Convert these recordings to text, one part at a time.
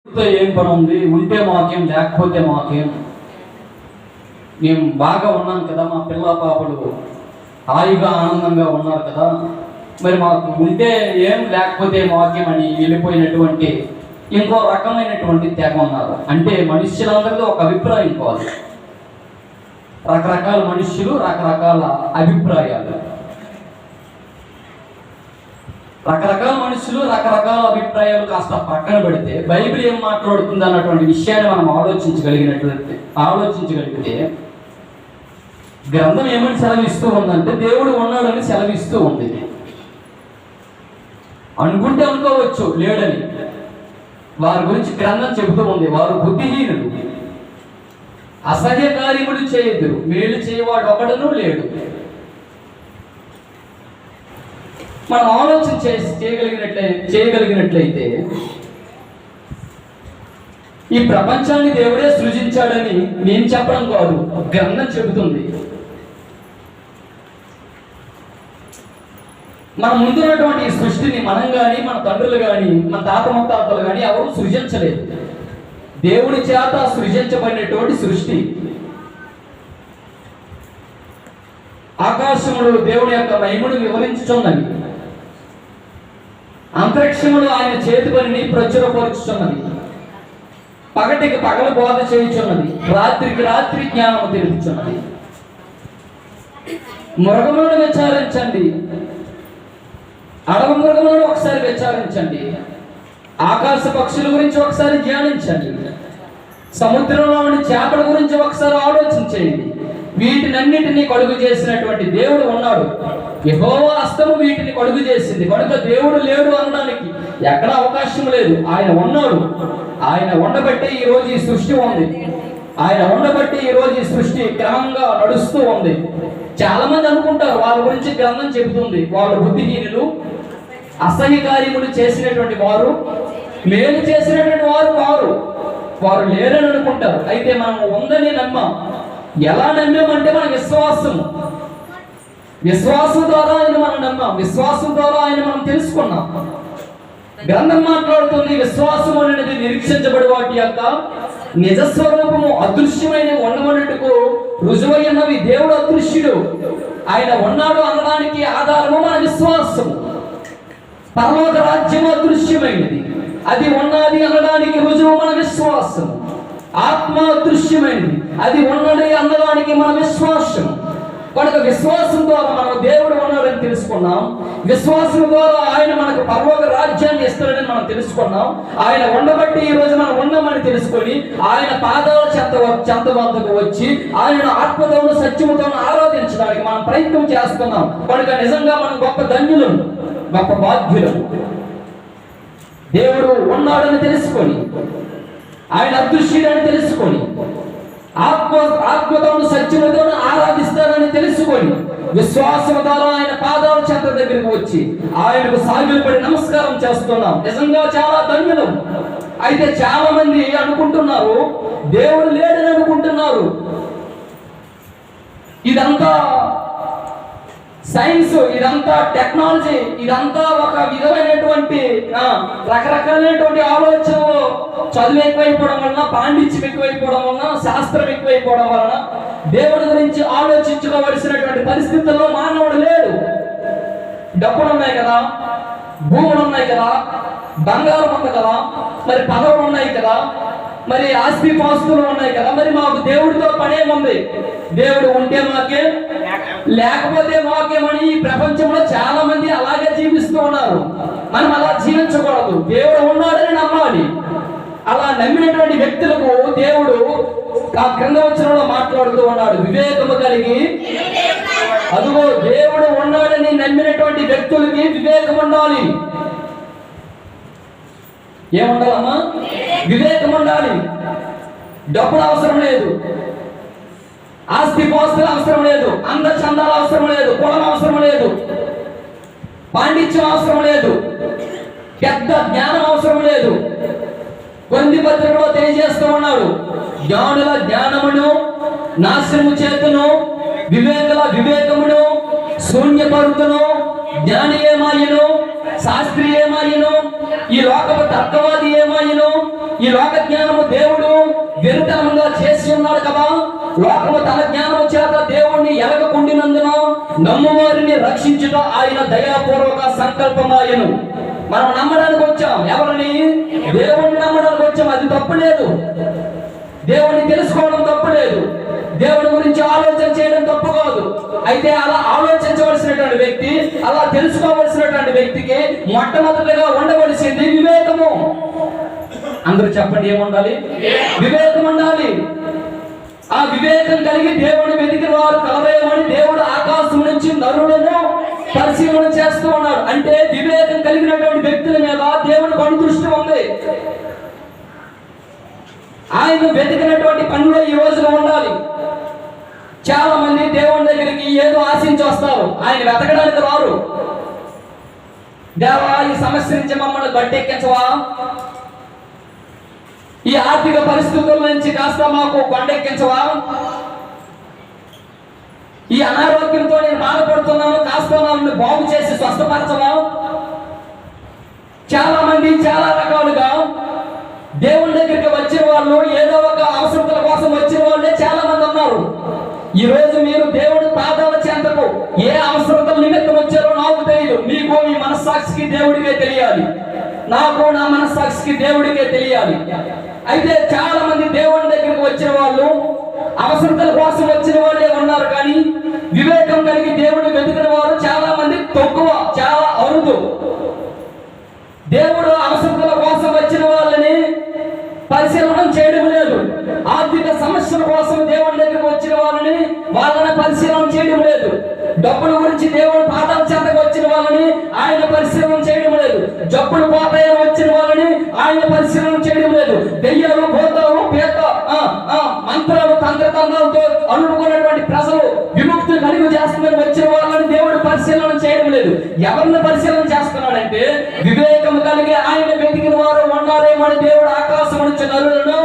ఏం పని ఉంది? ఉంటే మాకేం, లేకపోతే మాకేం. మేము బాగా ఉన్నాం కదా, మా పిల్ల పాపలు హాయిగా ఆనందంగా ఉన్నారు కదా, మరి మాకు ఉంటే ఏం లేకపోతే మాకేం అని వెళ్ళిపోయినటువంటి ఇంకో రకమైనటువంటి తెగ ఉన్నారు. అంటే మనుష్యులందరిలో ఒక అభిప్రాయం కాదు, రకరకాల మనుష్యులు, రకరకాల అభిప్రాయాలు. రకరకాల మనుషులు, రకరకాల అభిప్రాయాలు కాస్త పక్కన పెడితే బైబిల్ ఏం మాట్లాడుతుంది అన్నటువంటి విషయాన్ని మనం ఆలోచించగలిగితే గ్రంథం ఏమని సెలవిస్తూ ఉందంటే దేవుడు ఉన్నాడని సెలవిస్తూ ఉంది. అనుకుంటే అనుకోవచ్చు లేడని. వారి గురించి గ్రంథం చెబుతూ ఉంది, వారు బుద్ధిహీనులు, అసహ్య కార్యములు చేయదురు, మేలు చేయవాడు ఒకడును లేడు. మనం ఆలోచన చేయగలిగినట్లయితే ఈ ప్రపంచాన్ని దేవుడే సృజించాడని నేను చెప్పడం కాదు, గ్రంథం చెబుతుంది. మన ముందున్నటువంటి ఈ సృష్టిని మనం కానీ, మన తండ్రులు కానీ, మన తాత ముత్తాతలు కానీ ఎవరు సృజించలేదు. దేవుడి చేత సృజించబడినటువంటి సృష్టి. ఆకాశములు దేవుడి యొక్క మహిమను వివరించుచున్నవి, అంతరిక్షములు ఆయన చేతి పనిని ప్రచురపరుచుచున్నది, పగటికి పగలు బోధ చేయుచున్నది, రాత్రికి రాత్రి జ్ఞానము తెలుపుచున్నది. మృగములను విచారించండి, అడవి మృగములను ఒకసారి విచారించండి, ఆకాశ పక్షుల గురించి ఒకసారి ధ్యానించండి, సముద్రంలోని చేపల గురించి ఒకసారి ఆలోచించండి. వీటినన్నిటినీ కలుగు చేసినటువంటి దేవుడు ఉన్నాడు. యెహోవా హస్తము వీటిని కలుగు చేసింది. కనుక దేవుడు లేడు అనడానికి ఎక్కడ అవకాశం లేదు. ఆయన ఉన్నాడు. ఆయన ఉండబట్టే ఈ రోజు ఈ సృష్టి ఉంది. ఆయన ఉండబట్టి ఈ రోజు ఈ సృష్టి క్రమంగా నడుస్తూ ఉంది. చాలా మంది అనుకుంటారు వాళ్ళ గురించి గ్రంథం చెబుతుంది, వాళ్ళు బుద్ధిహీనులు, అసహ్య కార్యములు చేసినటువంటి వారు, మేలు చేసినటువంటి వారు లేరని అనుకుంటారు. అయితే మనం ఉందని నమ్మాం. ఎలా నమ్మామంటే మన విశ్వాసం ద్వారా ఆయన మనం నమ్మాం, విశ్వాసం ద్వారా ఆయన మనం తెలుసుకున్నాం. గ్రంథం మాట్లాడుతుంది, విశ్వాసం అనేది నిరీక్షించబడి వాటి యొక్క నిజస్వరూపము అదృశ్యమైన ఉండమన్నట్టుకు రుజువైనవి. దేవుడు అదృశ్యుడు, ఆయన ఉన్నాడు అనడానికి ఆధారము మన విశ్వాసము. పరలోక రాజ్యం అదృశ్యమైనది, అది ఉన్నది అనడానికి రుజువు మన విశ్వాసము. ఆత్మ అదృశ్యమైనది, అది ఉన్నది అనడానికి మన విశ్వాసం. కనుక విశ్వాసం ద్వారా మనం దేవుడు ఉన్నాడని తెలుసుకున్నాం. విశ్వాసం ద్వారా ఆయన మనకు పరలోక రాజ్యాన్ని ఇస్తాడని మనం తెలుసుకున్నాం. ఆయన ఉండబట్టి ఈ రోజు మనం ఉన్నామని తెలుసుకొని ఆయన పాదాల చెంత వద్దకు వచ్చి ఆయన ఆత్మతోను సత్యముతోను ఆరాధించడానికి మనం ప్రయత్నం చేస్తున్నాం. కనుక నిజంగా మనం గొప్ప ధన్యులం, గొప్ప బాధ్యులం. దేవుడు ఉన్నాడని తెలుసుకొని, ఆయన అదృశ్యుడని తెలుసుకొని, ఆత్మతోను సత్యముతోను ఆరాధిస్తారని తెలుసుకొని, విశ్వాసం ద్వారా ఆయన పాదాల చెంత దగ్గరికి వచ్చి ఆయనకు సాగిలపడి నమస్కారం చేస్తున్నాం. నిజంగా చాలా ధన్యులం. అయితే చాలా మంది అనుకుంటున్నారు దేవుడు లేడని అనుకుంటున్నారు. ఇదంతా సైన్స్, ఇదంతా టెక్నాలజీ, ఇదంతా ఒక విధమైనటువంటి రకరకాలైనటువంటి ఆలోచనలు. చదువు ఎక్కువైపోవడం వలన, పాండిత్యం ఎక్కువైపోవడం వలన, శాస్త్రం ఎక్కువైపోవడం వలన దేవుడి గురించి ఆలోచించుకోవలసినటువంటి పరిస్థితుల్లో మానవుడు లేడు. డబ్బులు ఉన్నాయి కదా, భూములు ఉన్నాయి కదా, బంగారం ఉంది కదా, మరి పదవులు ఉన్నాయి కదా, మరి ఆస్తి పాస్తులు ఉన్నాయి కదా, మరి మాకు దేవుడితో పనేముంది? దేవుడు ఉంటే మాకే, లేకపోతే మాకేమని ఈ ప్రపంచంలో చాలా మంది అలాగే జీవిస్తూ ఉన్నారు. మనం అలా జీవించకూడదు. దేవుడు ఉన్నాడని నమ్మాలి. అలా నమ్మినటువంటి వ్యక్తులకు దేవుడు ఆ క్రింద వచనంలో మాట్లాడుతూ ఉన్నాడు, వివేకము కలిగి. అదిగో దేవుడు ఉన్నాడని నమ్మినటువంటి వ్యక్తులకి వివేకం ఉండాలి. ఏముండాలమ్మా? వివేకం ఉండాలి. డబ్బులు అవసరం లేదు, ఆస్తి పాస్తులు అవసరం లేదు, అంద చందాలు అవసరం లేదు, కులం అవసరం లేదు, పాండిత్యం అవసరం లేదు, పెద్ద జ్ఞానం అవసరం లేదు. కొన్ని పత్రికలో తెలియజేస్తూ ఉన్నాడు, జ్ఞానుల జ్ఞానమును నాశనము చేతును, వివేకుల వివేకమును శూన్యపరుతును, జ్ఞాని ఏమాయను, శాస్త్రి ఏమాయను, ఈ లోకపు తర్కవాది ఏమాయను, ఈ లోక జ్ఞానము దేవుడు వెరుతనంగా చేసి ఉన్నాడు కదా. లోకము తన జ్ఞానము చేత దేవుణ్ణి ఎలగకుండినందున నమ్మువారిని రక్షించుట ఆయన దయాపూర్వక సంకల్పమాయను. మనం నమ్మడానికి వచ్చాం. ఎవరిని? దేవుణ్ణి నమ్మడానికి వచ్చాం. అది తప్పు లేదు. దేవుణ్ణి తెలుసుకోవడం తప్పు లేదు. దేవుని గురించి ఆలోచన చేయడం తప్పు కాదు. అయితే అలా ఆలోచించవలసినటువంటి వ్యక్తి, అలా తెలుసుకోవలసినటువంటి వ్యక్తికి మొట్టమొదటిగా ఉండవలసింది వివేకము. అందరూ చెప్పండి, ఏముండాలి? వివేకం ఉండాలి. ఆ వివేకం కలిగి దేవుని వెతికిన వారు కలవేయమని దేవుడు ఆకాశం నుంచి నరులను పరిశీలన చేస్తూ ఉన్నాడు. అంటే వివేకం కలిగినటువంటి వ్యక్తుల మీద దేవుని కనుదృష్టి ఉంది. ఆయన వెతికినటువంటి పనులు ఈ రోజున ఉండాలి. చాలా మంది దేవుని దగ్గరికి ఏదో ఆశించి వస్తారు, ఆయన వెతకడానికి రారు. దేవా, ఈ సమస్య నుంచి మమ్మల్ని గట్టెక్కించవా, ఈ ఆర్థిక పరిస్థితుల నుంచి కాస్త మాకు కొండెక్కించవా, ఈ అనారోగ్యంతో నేను బాధపడుతున్నాను, కాస్త నన్ను బాగు చేసి స్వస్థపరచవా. చాలా మంది చాలా రకాలుగా దేవుని దగ్గరికి వచ్చిన వాళ్ళు, ఏదో ఒక అవసరతల కోసం వచ్చిన వాళ్ళే చాలా మంది ఉన్నారు. ఈ రోజు మీరు దేవుడి పాదాల చెంతకు ఏ అవసరతల నిమిత్తం వచ్చారో నాకు తెలియదు. మీకు మీ మనస్సాక్షికి దేవుడికే తెలియాలి, నాకు నా మనస్సాక్షికి దేవుడికే తెలియాలి. అయితే చాలా మంది దేవుని దగ్గరికి వచ్చిన వాళ్ళు అవసరతల కోసం వచ్చిన వాళ్ళే ఉన్నారు, కానీ వివేకం కలిగి దేవుడిని వెతికిన వారు చాలా మంది తక్కువ, చాలా అరుదు. దేవుడు అవసరతల కోసం వచ్చిన వాళ్ళని పరిశీలన చేయడం లేదు. ఆర్థిక సమస్యల కోసం దేవుని దగ్గరికి వచ్చిన వాళ్ళని పరిశీలన చేయడం లేదు. డబ్బుల గురించి దేవుని పాదాల చెంతకు వచ్చిన వాళ్ళని ఆయన పరిశీలన చేయడం లేదు. జబ్బులు పోతాయని వచ్చిన వాళ్ళని ఆయన పరిశీలన చేయడం లేదు. దెయ్యాలు, భూతాలు, పేత మంత్రాలు, తంత్రతంత్రాలతో అనుకున్నటువంటి ప్రజలు విముక్తి కలిగి చేస్తుందని వచ్చిన వాళ్ళని దేవుడు పరిశీలన చేయడం లేదు. ఎవరిని పరిశీలన చేస్తున్నాడంటే వివేకం కలిగి ఆయన వెతికిన వారు ఉన్నారేమని దేవుడు ఆకాశం నుంచి నరులను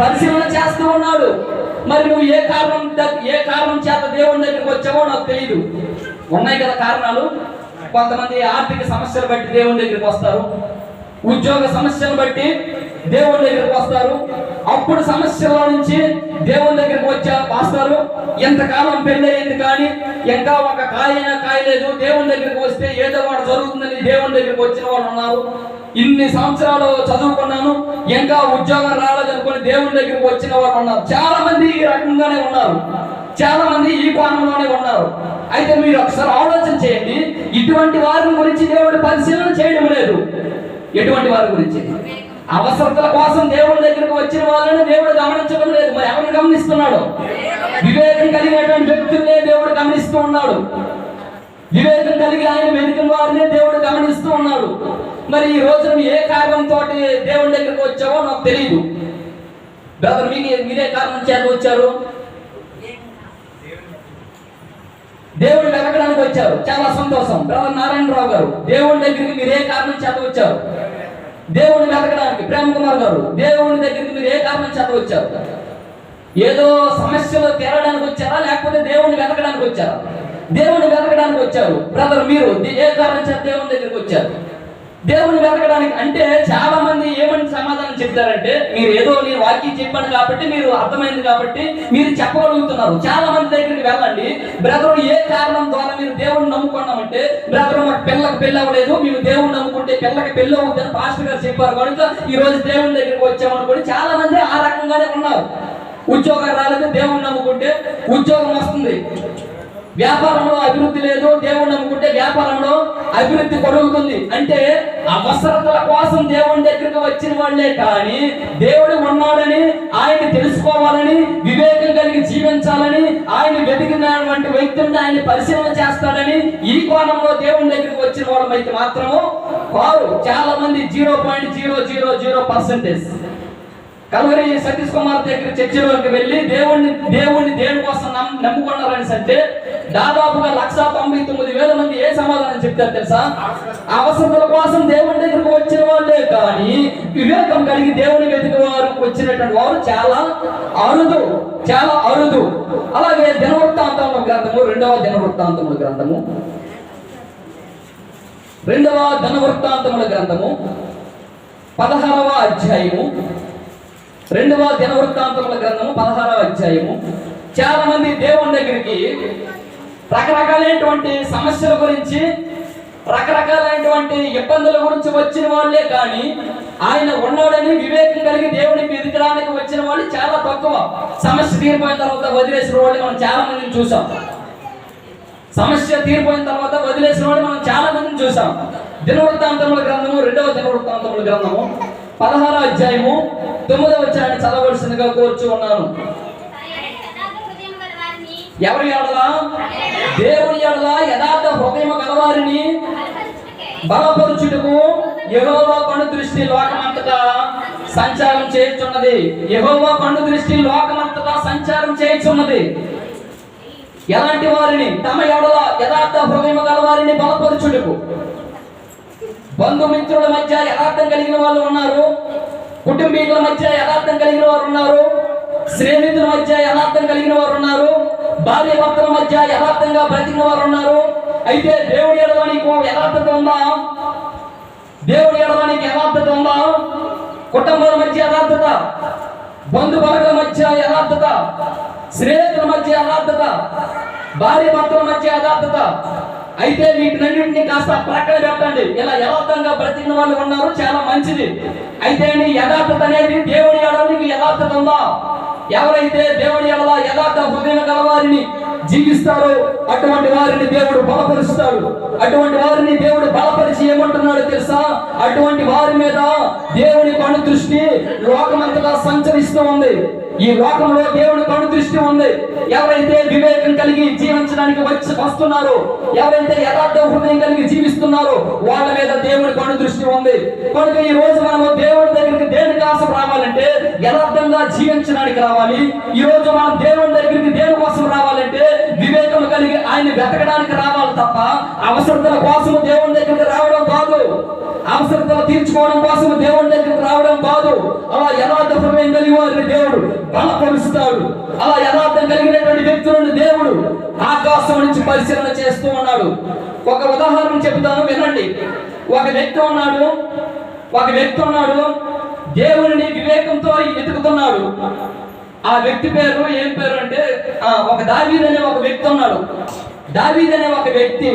పరిశీలన చేస్తూ ఉన్నాడు. మరి నువ్వు ఏ కారణం చేత దేవుని దగ్గరికి వచ్చావో నాకు తెలియదు. ఉన్నాయి కదా కారణాలు. కొంతమంది ఆర్థిక సమస్యలు బట్టి దేవుని దగ్గరికి వస్తారు, ఉద్యోగ సమస్యలు బట్టి దేవుని దగ్గరికి వస్తారు. అప్పుడు సమస్యల నుంచి దేవుని దగ్గరికి వస్తారు. ఎంతకాలం పెళ్లి అయింది కానీ ఇంకా ఒక కాయైనా కాయలేదు, దేవుని దగ్గరికి వస్తే ఏదో ఒకటి జరుగుతుందని దేవుని దగ్గరికి వచ్చిన వాళ్ళు ఉన్నారు. ఇన్ని సంవత్సరాలు చదువుకున్నాను, ఇంకా ఉద్యోగం రాలేదనుకుని దేవుని దగ్గరికి వచ్చిన వాళ్ళు ఉన్నారు. చాలా మంది ఈ రకంగానే ఉన్నారు, చాలా మంది ఈ కోణంలోనే ఉన్నారు. అయితే మీరు ఒకసారి ఆలోచన చేయండి, ఇటువంటి వారి గురించి దేవుడు పరిశీలన చేయడం లేదు. ఎటువంటి వారి గురించి? అవసరతల కోసం దేవుడి దగ్గరికి వచ్చిన వాళ్ళని దేవుడు గమనించడం లేదు. మరి ఎవరిని గమనిస్తున్నాడు? వివేకం కలిగినటువంటి వ్యక్తులనే దేవుడు గమనిస్తూ ఉన్నాడు. వివేకం కలిగి ఆయన వెనుకల వారినే దేవుడు గమనిస్తూ ఉన్నాడు. మరి ఈ రోజు నువ్వు ఏ కారణంతో దేవుడి దగ్గరికి వచ్చావో నాకు తెలియదు. బ్రదర్, మీరే కారణం చేత వచ్చారు? దేవుడిని వెతకడానికి వచ్చారు, చాలా సంతోషం. బ్రదర్ నారాయణరావు గారు, దేవుడి దగ్గరికి మీరు ఏ కారణం చేత వచ్చారు? దేవుడిని వెతకడానికి. ప్రేమ్ కుమార్ గారు, దేవుని దగ్గరికి మీరు ఏ కారణం చేత వచ్చారు? ఏదో సమస్యలు తీరడానికి వచ్చారా, లేకపోతే దేవుడిని వెతకడానికి వచ్చారా? దేవుడిని వెతకడానికి వచ్చారు. బ్రదర్, మీరు ఏ కారణం చేత దేవుని దగ్గరికి వచ్చారు? దేవుని వెతకడానికి. అంటే చాలా మంది ఏమని సమాధానం చెప్తారంటే, మీరు ఏదో నేను వాక్యం చెప్పాను కాబట్టి, మీరు అర్థమైంది కాబట్టి మీరు చెప్పగలుగుతున్నారు. చాలా మంది దగ్గరికి వెళ్ళండి, బ్రదర్ ఏ కారణం ద్వారా మీరు దేవుడిని నమ్ముకున్నామంటే, బ్రదర్ మాకు పిల్లకి పెళ్ళి అవ్వలేదు, మీరు దేవుడిని నమ్ముకుంటే పిల్లకి పెళ్ళి అవుతుందని పాస్టర్ గారు చెప్పారు కనుక ఈ రోజు దేవుని దగ్గరికి వచ్చామనుకోండి. చాలా మంది ఆ రకంగానే ఉన్నారు. ఉద్యోగం రాలేదు, దేవుడిని నమ్ముకుంటే ఉద్యోగం వస్తుంది. వ్యాపారంలో అభివృద్ధి లేదు, దేవుణ్ణి నమ్ముకుంటే వ్యాపారంలో అభివృద్ధి కలుగుతుంది. అంటే అవసరతల కోసం దేవుని దగ్గరికి వచ్చిన వాళ్ళే కానీ దేవుడు ఉన్నాడని, ఆయన తెలుసుకోవాలని, వివేకం కలిగి జీవించాలని, ఆయన వెతికినటువంటి వ్యక్తుల్ని ఆయన పరిశీలన చేస్తాడని ఈ కోణంలో దేవుని దగ్గరికి వచ్చిన వాళ్ళమైతే మాత్రము వారు చాలా మంది 0.000%. కల్వరి సతీష్ కుమార్ దగ్గర చర్చిలోకి వెళ్ళి దేవుణ్ణి దేనికోసం నమ్ముకున్నారని అంటే దాదాపుగా 1,99,000 మంది ఏ సమాధానం చెప్తారు తెలుసా? అవసరతల కోసం దేవుని దగ్గరకు వచ్చిన వాళ్ళే కానీ వివేకం కలిగి దేవుని వెతికి వారు వచ్చినటువంటి వారు చాలా అరుదు, చాలా అరుదు. అలాగే దినవృత్తాంతముల గ్రంథము, 2వ దినవృత్తాంతముల గ్రంథము, 2వ దినవృత్తాంతముల గ్రంథము 16వ అధ్యాయము రెండవ దినవృత్తాంతముల గ్రంథము 16వ అధ్యాయము. చాలా మంది దేవుని దగ్గరికి రకరకాలైనటువంటి సమస్యల గురించి, రకరకాలైనటువంటి ఇబ్బందుల గురించి వచ్చిన వాళ్ళే కానీ ఆయన ఉన్నాడని వివేకం కలిగి దేవునికి ఎదుగడానికి వచ్చిన వాళ్ళు చాలా తక్కువ. సమస్య తీరిపోయిన తర్వాత వదిలేసిన వాళ్ళు మనం చాలా మందిని చూసాం. సమస్య తీరిపోయిన తర్వాత వదిలేసిన వాళ్ళు మనం చాలా మందిని చూసాం. దినవృత్తాంతముల గ్రంథము, రెండవ దినవృత్తాంతముల గ్రంథము 16వ అధ్యాయము 9వ వచనాన్ని చదవవలసిందిగా కోరుచు ఉన్నాను. ఎవరి ఎడల? దేవుని ఎడల యథార్థ హృదయము గలవారిని బలపరుచుటకు యెహోవా కన్ను దృష్టి లోకమంతటా సంచారం చేయుచున్నది. యెహోవా కన్ను దృష్టి లోకమంతటా సంచారం చేయుచున్నది. ఎలాంటి వారిని? తమ ఎడల యథార్థ హృదయము గలవారిని బలపరుచుటకు. బంధుమిత్రుల మధ్య యథార్థం కలిగిన వాళ్ళు ఉన్నారు, కుటుంబీకుల మధ్య యథార్థం కలిగిన వారు ఉన్నారు, స్నేహితుల మధ్య యథార్థం కలిగిన వారు ఉన్నారు, భార్య భర్తల మధ్య యథార్థంగా బ్రతికిన వారు ఉన్నారు. అయితే దేవుడి ఎడల నీకు యథార్థత ఉందా? దేవుడి ఎడల నీకు యథార్థత ఉందా? కుటుంబాల మధ్య యథార్థత, బంధు బలగల మధ్య యథార్థత, స్నేహితుల మధ్య యథార్థత, భార్య భర్తల మధ్య యథార్థత. అయితే వీటినన్నింటినీ కాస్త ప్రక్కన పెట్టండి. ఇలా యథార్థంగా బ్రతికిన వాళ్ళు ఉన్నారు, చాలా మంచిది. అయితే నీ యథార్థత అనేది దేవుడి ఎడల నీకు యథార్థత ఉందా? ఎవరైతే దేవుడి ఎడల యథార్థ హృదయం గలవారిని జీవిస్తారో అటువంటి వారిని దేవుడు బలపరుస్తాడు. అటువంటి వారిని దేవుడు బలపరిచి ఏమంటున్నాడు తెలుసా? అటువంటి వారి మీద దేవుని కను దృష్టి లోకమంతగా సంచరిస్తూ ఉంది. ఈ లోకంలో దేవుని కను దృష్టి ఉంది. ఎవరైతే వివేకం కలిగి జీవించడానికి వస్తున్నారో, ఎవరైతే యథార్థ హృదయం కలిగి జీవిస్తున్నారో వాళ్ళ మీద దేవుని కను దృష్టి ఉంది. కనుక ఈ రోజు మనము దేవుని దగ్గరికి దేనికి ఆశ రావాలంటే యథార్థంగా జీవించడానికి రావాలి. ఈ రోజు మనం దేవుని దగ్గరికి దేని కోసం రావాలంటే వివేకం కలిగి ఆయన వెతకడానికి రావాలి తప్ప అవసరతల కోసం దేవుని దగ్గరికి రావడం కాదు. అవసరతలు తీర్చుకోవడం కోసం దేవుని దగ్గరికి రావడం కాదు. అలా యథార్థ హృదయం కలిగి వారిని దేవుడు బలపరుస్తాడు. అలా యథార్థం కలిగినటువంటి వ్యక్తులను దేవుడు ఆకాశం నుంచి పరిశీలన చేస్తూ ఉన్నాడు. ఒక ఉదాహరణ చెబుతాను, వినండి. ఒక వ్యక్తి ఉన్నాడు దేవుని వివేకంతో వెతుకుతున్నాడు. ఆ వ్యక్తి పేరు ఏం పేరు అంటే ఒక దావీదు అనే ఒక వ్యక్తి ఉన్నాడు. దావీదు అనే ఒక వ్యక్తి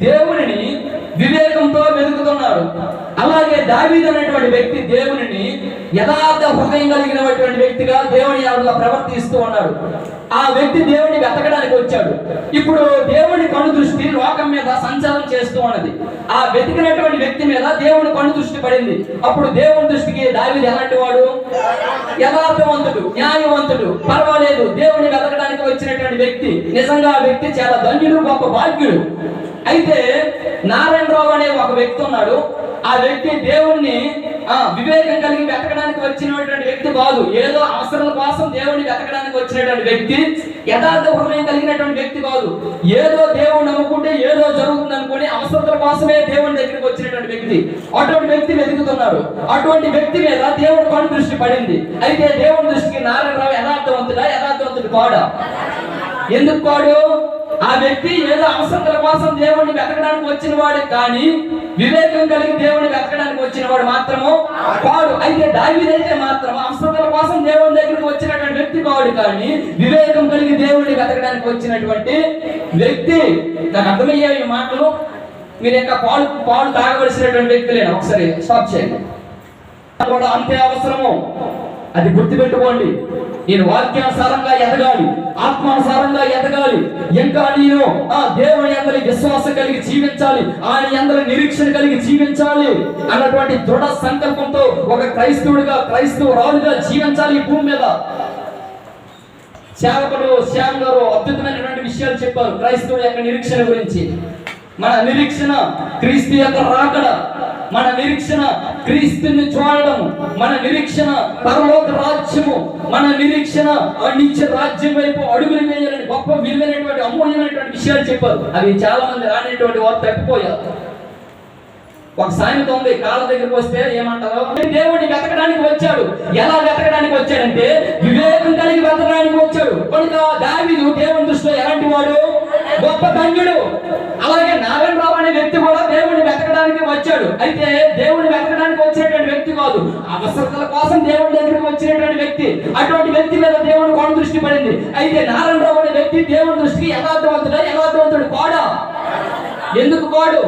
దేవునిని వివేకంతో వెతుకుతున్నాడు. అలాగే దావీదు అనేటువంటి వ్యక్తి దేవునిని యథార్థ హృదయం కలిగినటువంటి వ్యక్తిగా దేవుని ఎడల ప్రవర్తిస్తూ ఉన్నాడు. ఆ వ్యక్తి దేవుని వెతకడానికి వచ్చాడు. ఇప్పుడు దేవుని కను దృష్టి లోకం మీద సంచారం చేస్తూ ఉన్నది. ఆ వెతికినటువంటి వ్యక్తి మీద దేవుని కను దృష్టి పడింది. అప్పుడు దేవుని దృష్టికి దావీదు ఎలాంటి వాడు? యథార్థవంతుడు, న్యాయవంతుడు, పర్వాలేదు. దేవుని వెతకడానికి వచ్చినటువంటి వ్యక్తి నిజంగా ఆ వ్యక్తి చాలా ధన్యుడు, గొప్ప భాగ్యుడు. అయితే నారాయణరావు అనే ఒక వ్యక్తి ఉన్నాడు. ఆ వ్యక్తి దేవుణ్ణి వివేకం కలిగి వెతకడానికి వచ్చినటువంటి వ్యక్తి కాదు. ఏదో అవసరాల కోసం దేవుణ్ణి వెతకడానికి వచ్చినటువంటి వ్యక్తి, యథార్థ హృదయం కలిగినటువంటి వ్యక్తి కాదు. ఏదో దేవుణ్ణి నమ్ముకుంటే ఏదో జరుగుతుంది అనుకుని అవసరాల కోసమే దేవుని దగ్గరికి వచ్చినటువంటి వ్యక్తి. అటువంటి వ్యక్తి వెతుకుతున్నాడు. అటువంటి వ్యక్తి మీద దేవుడు కను దృష్టి పడింది. అయితే దేవుని దృష్టికి నారాయణరావు యథార్థవంతుడు కాడా? ఎందుకు కాడు? ఆ వ్యక్తి ఏదో అవసరాల కోసం దేవుణ్ణి వెతకడానికి వచ్చిన వాడు, కానీ వివేకం కలిగి దేవుని వెతకడానికి వచ్చిన వాడు మాత్రము కాడు. అయితే దావీదు అయితే మాత్రం అవసరాల కోసం దేవుని దగ్గరికి వచ్చినటువంటి వ్యక్తి కాడు, కానీ వివేకం కలిగి దేవుడిని వెతకడానికి వచ్చినటువంటి వ్యక్తి. నాకు అర్థమయ్యే ఈ మాటలు. మీరు ఇంకా పాలు తాగవలసినటువంటి వ్యక్తి లేనా? ఒకసారి స్టాప్ చేయండి. కూడా అంతే అవసరము, అది గుర్తుపెట్టుకోండి. నేను వాక్యానుసారంగా ఎదగాలి, ఆత్మానుసారంగా ఎదగాలి. ఇంకా నేను దేవుని అందరి విశ్వాసం కలిగి జీవించాలి, ఆయన అందరి నిరీక్షణ కలిగి జీవించాలి అన్నటువంటి దృఢ సంకల్పంతో ఒక క్రైస్తవుడిగా, క్రైస్తవురాలుగా జీవించాలి ఈ భూమి మీద. సేవకుడు శ్యామ్ గారు అద్భుతమైనటువంటి విషయాలు చెప్పారు క్రైస్తవుడి యొక్క నిరీక్షణ గురించి. మన నిరీక్షణ క్రీస్తు యొక్క రాకడ, మన నిరీక్షణ క్రీస్తుని చూడడం, మన నిరీక్షణ పరలోక రాజ్యము, మన నిరీక్షణ నిత్య రాజ్యం వైపు అడుగులు వేయాలని గొప్ప విలువైనటువంటి అమూల్యమైనటువంటి విషయాలు చెప్పారు. అవి చాలా మంది రానిటువంటి వారు తప్పిపోయారు. ఒక సామెత ఉంది, కాళ్ళ దగ్గరికి వస్తే ఏమంటారు? దేవుడిని వెతకడానికి వచ్చాడు. ఎలా వెతకడానికి వచ్చాడంటే వివేకం కలిగి వెతకడానికి వచ్చాడు. కనుక దావీదు దేవుని దృష్టిలో ఎలాంటి వాడు? గొప్ప ధన్యుడు. అలాగే నారాయణరావు అనే వ్యక్తి కూడా దేవుడిని వెతకడానికి వచ్చాడు. అయితే దేవుడిని వెతకడానికి వచ్చినటువంటి వ్యక్తి కాదు, అవసరాల కోసం దేవుడి దగ్గరికి వచ్చినటువంటి వ్యక్తి. అటువంటి వ్యక్తి మీద దేవుని కోణ దృష్టి పడింది. అయితే నారాయణరావు అనే వ్యక్తి దేవుని దృష్టికి యథార్థవంతుడు కాడా? ఎందుకు కాడు?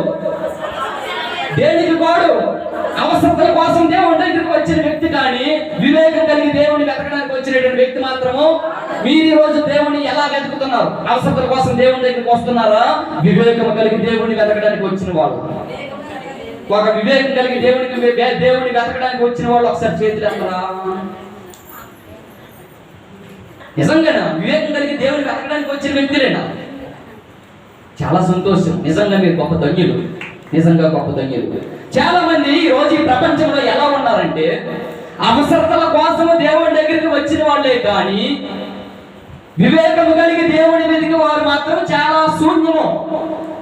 దేనికి కాడు? అవసరతల కోసం దేవుని దగ్గరికి వచ్చిన వ్యక్తి. కానీ వివేకం కలిగి దేవుని వెతకడానికి వచ్చినటువంటి వ్యక్తి మాత్రము మీరు ఈ రోజు దేవుని ఎలా వెతుకుతున్నారు? అవసరతల కోసం దేవుని దగ్గరికి వస్తున్నారా? వివేకం కలిగి దేవుని వెతకడానికి వచ్చిన వాళ్ళు, ఒక వివేకం కలిగి దేవుని వెతకడానికి వచ్చిన వాళ్ళు ఒకసారి చేతులు ఎత్తరా? నిజంగానా వివేకం కలిగి దేవుని వెతకడానికి వచ్చిన వ్యక్తులేనా? చాలా సంతోషం. నిజంగా మీరు గొప్ప ధన్యులు, నిజంగా గొప్ప ధన్యులు. చాలా మంది ఈ రోజు ఈ ప్రపంచంలో ఎలా ఉన్నారంటే అవసరతల కోసం దేవుని దగ్గరికి వచ్చిన వాళ్ళే కానీ వివేకము కలిగి దేవుని వెతికి వారు మాత్రం చాలా శూన్యము.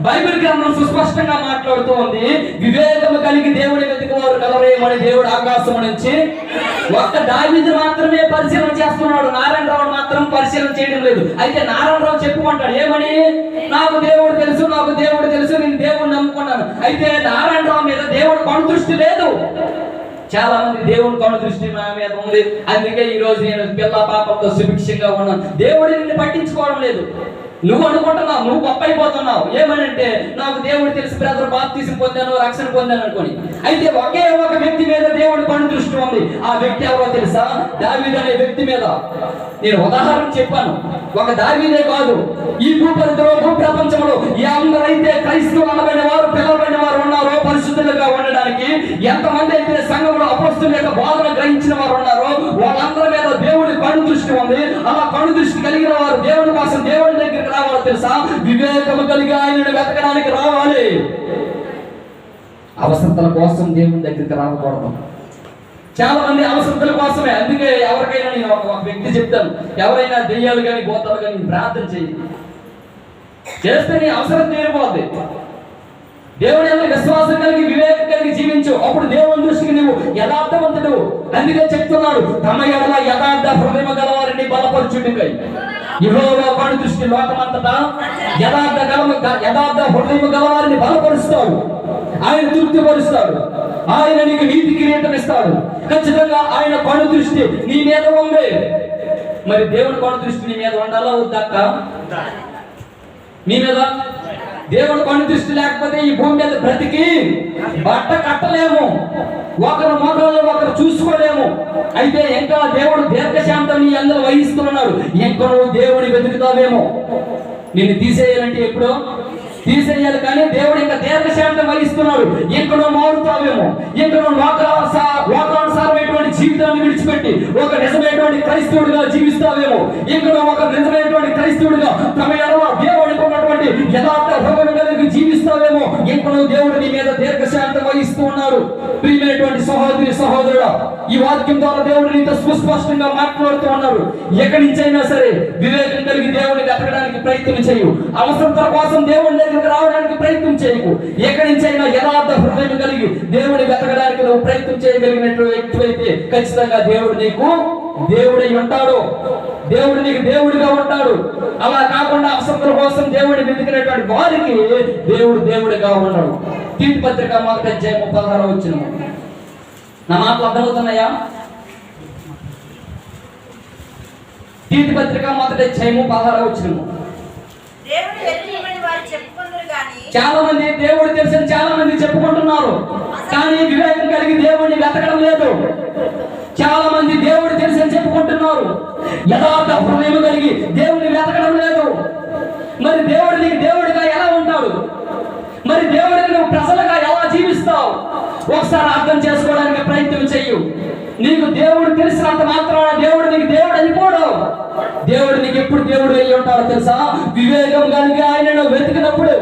బైబిల్ గ్రంథం సుస్పష్టంగా మాట్లాడుతూ ఉంది, వివేకము కలిగి దేవుని వెతికి వారు కలరేమని దేవుడు ఆకాశం నుంచి ఒక్క దావీదు మాత్రమే పరిశీలన చేస్తున్నాడు. నారాయణరావు మాత్రం పరిశీలన చేయడం లేదు. అయితే నారాయణరావు చెప్పుకుంటాడు ఏమని? నాకు దేవుడు తెలుసు, నేను దేవుడిని నమ్ముకున్నాను. అయితే నారాయణరావు మీద దేవుడు కను దృష్టి లేదు. చాలా మంది దేవుని కను దృష్టి నా మీద ఉంది, అందుకే ఈ రోజు నేను పిల్ల పాపంతో సుభిక్షంగా ఉన్నాను. దేవుడిని నిన్ను పట్టించుకోవడం లేదు. నువ్వు అనుకుంటున్నావు నువ్వు గొప్ప అయిపోతున్నావు. ఏమనంటే నాకు దేవుడు తెలిసి బ్రదర్ బాప్తిజం పొందాను, రక్షణ పొందాను అనుకోని. అయితే ఒకే ఒక వ్యక్తి మీద దేవుడి కను దృష్టి ఉంది. ఆ వ్యక్తి ఎవరో తెలుసా? దావీదు అనే వ్యక్తి మీద. నేను ఉదాహరణ చెప్పాను. ఒక దావీదే కాదు, ఈ భూప్రపంచంలో ఎందరైతే క్రైస్తవులు అనబడిన వారు, పిలవబడిన వారు ఉన్నారో పరిశుద్ధులుగా ఉండడానికి, ఎంతమంది అయితే సంఘంలో అపొస్తలుల యొక్క బోధన గ్రహించిన వారు ఉన్నారో వాళ్ళందరి మీద దేవుడి కను దృష్టి ఉంది. అలా కను దృష్టి కలిగిన వారు దేవుడి కోసం దేవుడి దగ్గరికి రావాలి తెలుసా? వివేకము కలిగి ఆయనను వెతకడానికి రావాలి. అవసరతల కోసం దేవుని దగ్గరికి రాకూడదు. చాలా మంది అవసరతల కోసమే. అందుకే ఎవరికైనా నేను ఒక వ్యక్తి చెప్తాను, ఎవరైనా దెయ్యాలు కానీ గోతాలు కానీ ప్రార్థన చేస్తే నీ అవసరం తీరిపోద్ది. దేవుని యొక్క విశ్వాసం కలిగి వివేకం కలిగి జీవించు, అప్పుడు దేవుని దృష్టికి నువ్వు యథార్థవంతుడు. అందుకే చెప్తున్నాడు, తమ ఎడల యథార్థ హృదయం గలవారిని బలపరచుడికై యెహోవా కను దృష్టి లోకమంతటా యథార్థ హృదయం గలవారిని బలపరుస్తాడు. ఆయన తృప్తిపరుస్తాడు. ఆయన నీకు నీతి కిరీటం ఇస్తాడు. ఖచ్చితంగా ఆయన కను దృష్టి నీ మీద ఉంది. మరి దేవుని కను దృష్టి నీ మీద ఉండాలా వద్దాక? మీ మీద దేవుడు కను దృష్టి లేకపోతే ఈ భూమి మీద బ్రతికి బట్ట కట్టలేము, ఒకరు మొదలు ఒకరు చూసుకోలేము. అయితే ఇంకా దేవుడు దీర్ఘశాంతం నీ అందరూ వహిస్తున్నాడు. ఇంకా నువ్వు దేవుని వెతుకుతావేమో. నిన్ను తీసేయాలంటే ఎప్పుడో తీసేయాలి, కానీ దేవుడు ఇంకా దీర్ఘశాంతం వహిస్తున్నాడు. ఇంకా నువ్వు మారుతావేమో. ఇంకా నువ్వు లోకానుసారమైనటువంటి జీవితాన్ని విడిచిపెట్టి ఒక నిజమైనటువంటి క్రైస్తవుడిగా జీవిస్తావేమో. ఇంకా నువ్వు ఒక నిజమైనటువంటి క్రైస్తవుడిగా తమ ఎడల దేవుడికి ఉన్నటువంటి యథార్థ హృదయం కలిగి జీవిస్తావేమో. ఇంకా నువ్వు దేవుడు నీ మీద దీర్ఘశాంతం వహిస్తూ ఉన్నాడు. ప్రియమైనటువంటి సహోదరుడా, ఈ వాక్యం ద్వారా దేవుడు నీతో సుస్పష్టంగా మాట్లాడుతూ ఉన్నారు. ఎక్కడి నుంచైనా సరే వివేకం కలిగి దేవుడిని వెతకడానికి ప్రయత్నం చేయు. అవసరతల కోసం దేవుడి దగ్గరికి రావడానికి ప్రయత్నం చేయకు. ఎక్కడి నుంచైనా యథార్థ హృదయం కలిగి దేవుడిని వెతకడానికి నువ్వు ప్రయత్నం చేయగలిగినటువంటి వ్యక్తి అయితే ఖచ్చితంగా దేవుడు నీకు దేవుడై ఉంటాడు. దేవుడు నీకు దేవుడిగా ఉంటాడు. అలా కాకుండా అవసరతల కోసం దేవుడిని వెతికినటువంటి వారికి దేవుడు దేవుడిగా ఉన్నాడు. తీర్పు పత్రిక 1:16 నా మాటలు అర్థమవుతున్నాయా? తీర్పు పత్రిక 1:16 చాలా మంది దేవుడు తెలుసని చాలా మంది చెప్పుకుంటున్నారు, కానీ వివేకం కలిగి దేవుడిని వెతకడం లేదు. చాలా మంది దేవుడు తెలుసని చెప్పుకుంటున్నారు, యథార్థ హృదయం కలిగి దేవుడిని వెతకడం లేదు. మరి దేవుడు నీకు దేవుడిగా ఎలా ఉంటాడు? మరి దేవుడిని నువ్వు ప్రజలుగా ఎలా జీవిస్తావు? ఒకసారి అర్థం చేసుకోవడానికి ప్రయత్నం చెయ్యు. నీకు దేవుడు తెలిసినంత మాత్రాన దేవుడు నీకు దేవుడు అయిపోడు. దేవుడు నీకు ఎప్పుడు దేవుడు అయ్యి ఉంటాడో తెలుసా? వివేకం కలిగి ఆయనను వెతికినప్పుడు.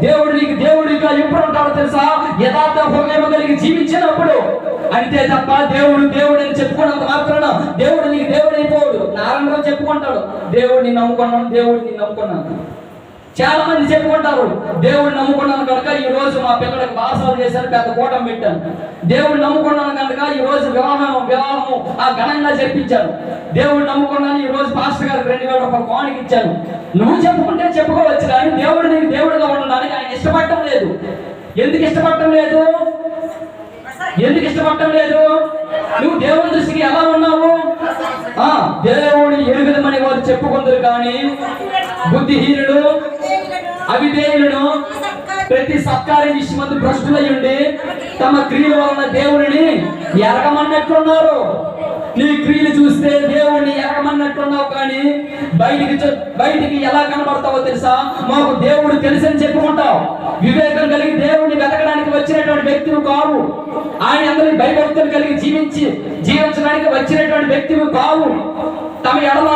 దేవుడు నీకు దేవుడిగా ఎప్పుడు ఉంటాడో తెలుసా? యథార్థ హృదయం కలిగి జీవించినప్పుడు. అంతే తప్ప దేవుడు దేవుడు అని చెప్పుకున్నంత మాత్రాన దేవుడు నీకు దేవుడు అయిపోడు. నారాయణరావు చెప్పుకుంటాడు, దేవుడిని నమ్ముకున్నాను. చాలా మంది చెప్పుకుంటారు, దేవుడిని నమ్ముకున్నాను కనుక ఈ రోజు మా పిల్లలకు బాసాలు చేశారు, పెద్ద కూటం పెట్టాను. దేవుడిని నమ్ముకున్నాను కనుక ఈ రోజు వివాహము ఘనంగా జరిపించాను. దేవుడిని నమ్ముకున్నాను, ఈ రోజు పాస్టర్ గారికి 2000 రూపాయలు కానుక ఇచ్చాను. నువ్వు చెప్పుకుంటే చెప్పుకోవచ్చు, కానీ దేవుడు నీకు దేవుడిగా ఉండడానికి ఆయన ఇష్టపడటం లేదు. ఎందుకు ఇష్టపడటం లేదు? నువ్వు దేవుని దృష్టికి ఎలా ఉన్నావు? దేవుని ఎరుగదమని వారు చెప్పుకుందరు, కానీ బుద్ధిహీనుడు అవిధేయులను ప్రతి సత్కార్య విషయమందు భ్రష్టులై ఉండి తమ క్రియల వలన దేవుడిని ఎరగమన్నట్లున్నారు. నీ క్రియలు చూస్తే దేవుడిని ఎరగమన్నట్లున్నావు, కానీ బయటికి ఎలా కనబడతావో తెలుసా? మాకు దేవుడు తెలుసని చెప్పుకుంటావు. వివేకం కలిగి దేవుడిని వెతకడానికి వచ్చినటువంటి వ్యక్తివి కావు. ఆయన అందరి భయభక్తులు కలిగి జీవించడానికి వచ్చినటువంటి వ్యక్తివి కావు. తమ ఎడల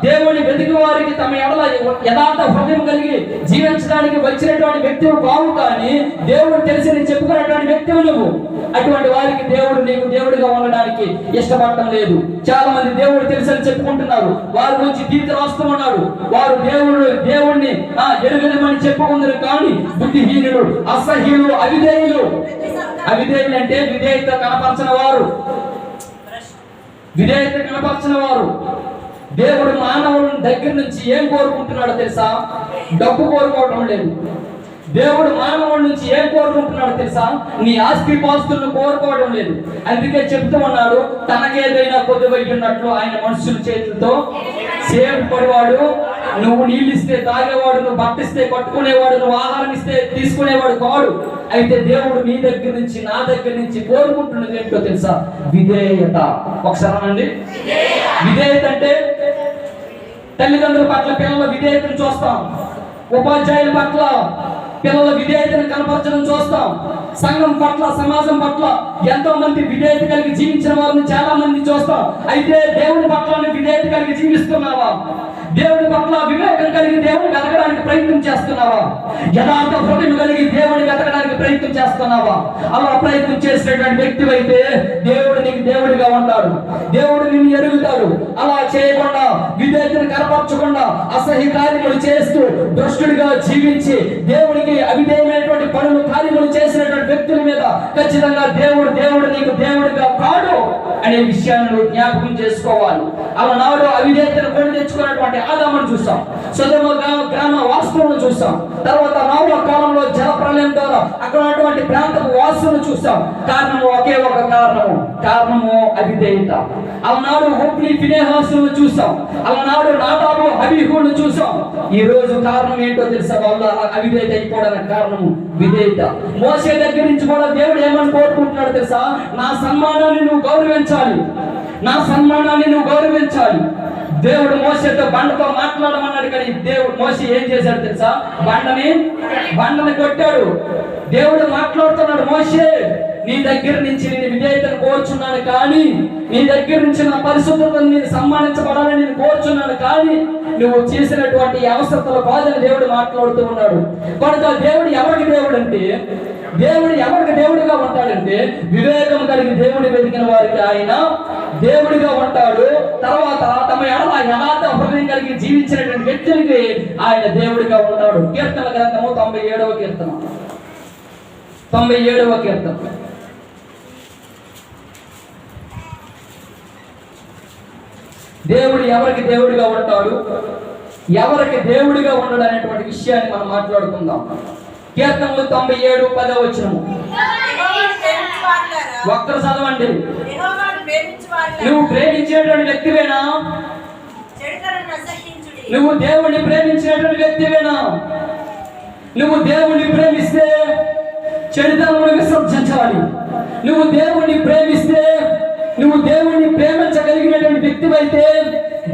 దేవుని వెతికి వారికి తమ ఎడల యథార్థ హృదయం కలిగి జీవించడానికి వచ్చినటువంటి వ్యక్తివి కావు, కానీ దేవుడు తెలిసి చెప్పుకున్నటువంటి వ్యక్తివి నువ్వు. అటువంటి వారికి దేవుడు నీకు దేవుడిగా ఉండడానికి ఇష్టపడటం లేదు. చాలా మంది దేవుడు తెలుసని చెప్పుకుంటున్నారు, వారి గురించి తీర్చి రాస్తూ ఉన్నాడు. వారు దేవుడిని ఎరుగనమని చెప్పుకుందరు, కానీ బుద్ధిహీనుడు, అసహ్యులు, అవిధేయులు అంటే విధేయత కనపరచిన వారు. దేవుడు మానవుని దగ్గర నుంచి ఏం కోరుకుంటున్నాడో తెలుసా? డబ్బు కోరుకోవటం లేదు. దేవుడు మానవుడి నుంచి ఏం కోరుకుంటున్నాడో తెలుసా? నీ ఆస్తి పాస్తులను కోరుకోవడం లేదు. అందుకే చెప్తూ ఉన్నాడు, తనకేదైనా కొద్దివైనట్లు ఆయన మనుషుల చేతులతో సేవపడేవాడు. నువ్వు నీళ్ళు ఇస్తే తాగేవాడు, నువ్వు బట్ట ఇస్తే కట్టుకునేవాడు, నువ్వు ఆహారం ఇస్తే తీసుకునేవాడు కాడు. అయితే దేవుడు నీ దగ్గర నుంచి నా దగ్గర నుంచి కోరుకుంటున్నది ఏంటో తెలుసా? విధేయత. ఒకసారి అనండి, విధేయత అంటే తల్లిదండ్రుల పట్ల పిల్లల విధేయతను చూస్తాం, ఉపాధ్యాయుల పట్ల పిల్లల విధేయతను కనపరచడం చూస్తాం, సంఘం పట్ల సమాజం పట్ల ఎంతో మంది విధేయత కలిగి జీవించిన వారిని చాలా మంది చూస్తాం. అయితే దేవుని పట్ల విధేయత కలిగి జీవిస్తున్నావా? దేవుని పట్ల వివేకం కలిగి దేవుని వెతకడానికి ప్రయత్నం చేస్తున్నావా? యథార్థ హృదయం కలిగి దేవుని వెతకడానికి ప్రయత్నం చేస్తున్నావా? అలా ప్రయత్నం చేసినటువంటి వ్యక్తి అయితే దేవుడు నీకు దేవుడిగా ఉంటాడు, దేవుడు నిన్ను ఎరుగుతాడు. అలా చేయకుండా విధేయతను కనపరచకుండా అసహ్య కార్యములు చేస్తూ భ్రష్టుడిగా జీవించి దేవుడికి అవిధేయమైనటువంటి పనులు కార్యములు చేసినటువంటి వ్యక్తుల మీద ఖచ్చితంగా దేవుడు నీకు దేవుడిగా కాడు అనే విషయాన్ని జ్ఞాపకం చేసుకోవాలి. అలనాడు అవిధేయతను కొని తెచ్చుకున్నటువంటి ఆదామును చూస్తాం, సొదొమ గ్రామ వాసులను చూస్తాం, తర్వాత నోవహు కాలంలో జల ప్రళయం ద్వారా అక్కడ ఉన్నటువంటి ప్రాంతపు వాసులను చూస్తాం. కారణము ఒకే ఒక కారణము అవిధేయత. అలనాడు హోప్ని ఫినెహాసులను చూస్తాం, అలనాడు నాదాబు అబీహును చూసాం. ఈ రోజు కారణం ఏంటో తెలుసా? వాళ్ళ అవిధేయత అయిపోవడానికి కారణము విధేయత. మోసే దగ్గర నుంచి కూడా దేవుడు ఏమని కోరుకుంటున్నాడు తెలుసా? నా సన్మానాన్ని నువ్వు గౌరవించాలి. దేవుడు మోసేతో బండతో మాట్లాడమన్నాడు, కానీ మోసే ఏం చేశాడు తెలుసా? బండని కొట్టాడు. దేవుడు మాట్లాడుతున్నాడు, మోసే నీ దగ్గర నుంచి నేను విధేయతను కోరుచున్నాను, కానీ నీ దగ్గర నుంచి నా పరిశుద్ధతను నేను సన్మానించబడాలని నేను కోరుచున్నాను, కానీ నువ్వు చేసినటువంటి అవసరతల బాధని దేవుడు మాట్లాడుతూ ఉన్నాడు. కనుక దేవుడు ఎవరికి దేవుడిగా ఉంటాడంటే వివేకం కలిగి దేవుని వెతికిన వారికి ఆయన దేవుడిగా ఉంటాడు. తర్వాత తమ ఎడల యథార్థ హృదయం కలిగి జీవించినటువంటి వ్యక్తులకి ఆయన దేవుడిగా ఉంటాడు. కీర్తన గ్రంథము 97వ కీర్తన. దేవుడు ఎవరికి దేవుడిగా ఉంటాడు, ఎవరికి దేవుడిగా ఉండడు అనేటువంటి విషయాన్ని మనం మాట్లాడుకుందాం. కీర్తనలు 97:10 ఒక్కరు చదవండి. నువ్వు ప్రేమించేటువంటి వ్యక్తివేనా? నువ్వు దేవుణ్ణి ప్రేమించేటువంటి వ్యక్తివేనా? నువ్వు దేవుణ్ణి ప్రేమిస్తే చెడుతనమును విసర్జించాలి. నువ్వు దేవుణ్ణి ప్రేమించగలిగినటువంటి వ్యక్తివైతే,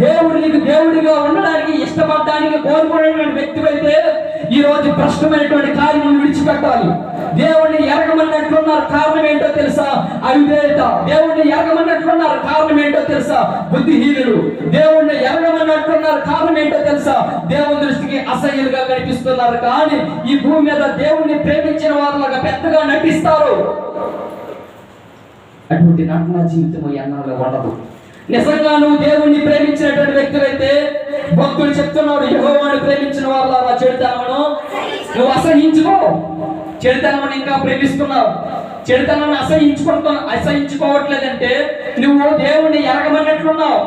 దేవుడు నీకు దేవుడిగా ఉండడానికి ఇష్టపడడానికి కోరుకునేటువంటి వ్యక్తివైతే ఈ రోజు భ్రష్టమైనటువంటి కార్యములు విడిచిపెట్టాలి. దేవుణ్ణి ఎరగమన్నట్లున్నారు, కారణం ఏంటో తెలుసా? అవిధేయత. దేవుణ్ణి ఎరగమన్నట్లున్నారు, కారణం ఏంటో తెలుసా? బుద్ధిహీనులు. దేవుణ్ణి ఎరగమన్నట్లున్నారు, కారణం ఏంటో తెలుసా? దేవుని దృష్టికి అసహ్యులుగా కనిపిస్తున్నారు, కానీ ఈ భూమి మీద దేవుణ్ణి ప్రేమించిన వారిలాగా పెద్దగా నటిస్తారు. అటువంటి నటన జీవితం ఎన్నాళ్ళు ఉండదు. నిజంగా నువ్వు దేవుణ్ణి ప్రేమించినటువంటి వ్యక్తులైతే భక్తులు చెప్తున్నాడు, యెహోవాను ప్రేమించిన వాళ్ళు అలా చెడుతనమును నువ్వు అసహించుకో. చెడుతనమును ఇంకా ప్రేమిస్తున్నావు, చెడుతనాన్ని అసహించుకోవట్లేదంటే నువ్వు దేవుణ్ణి ఎరగమన్నట్లున్నావు.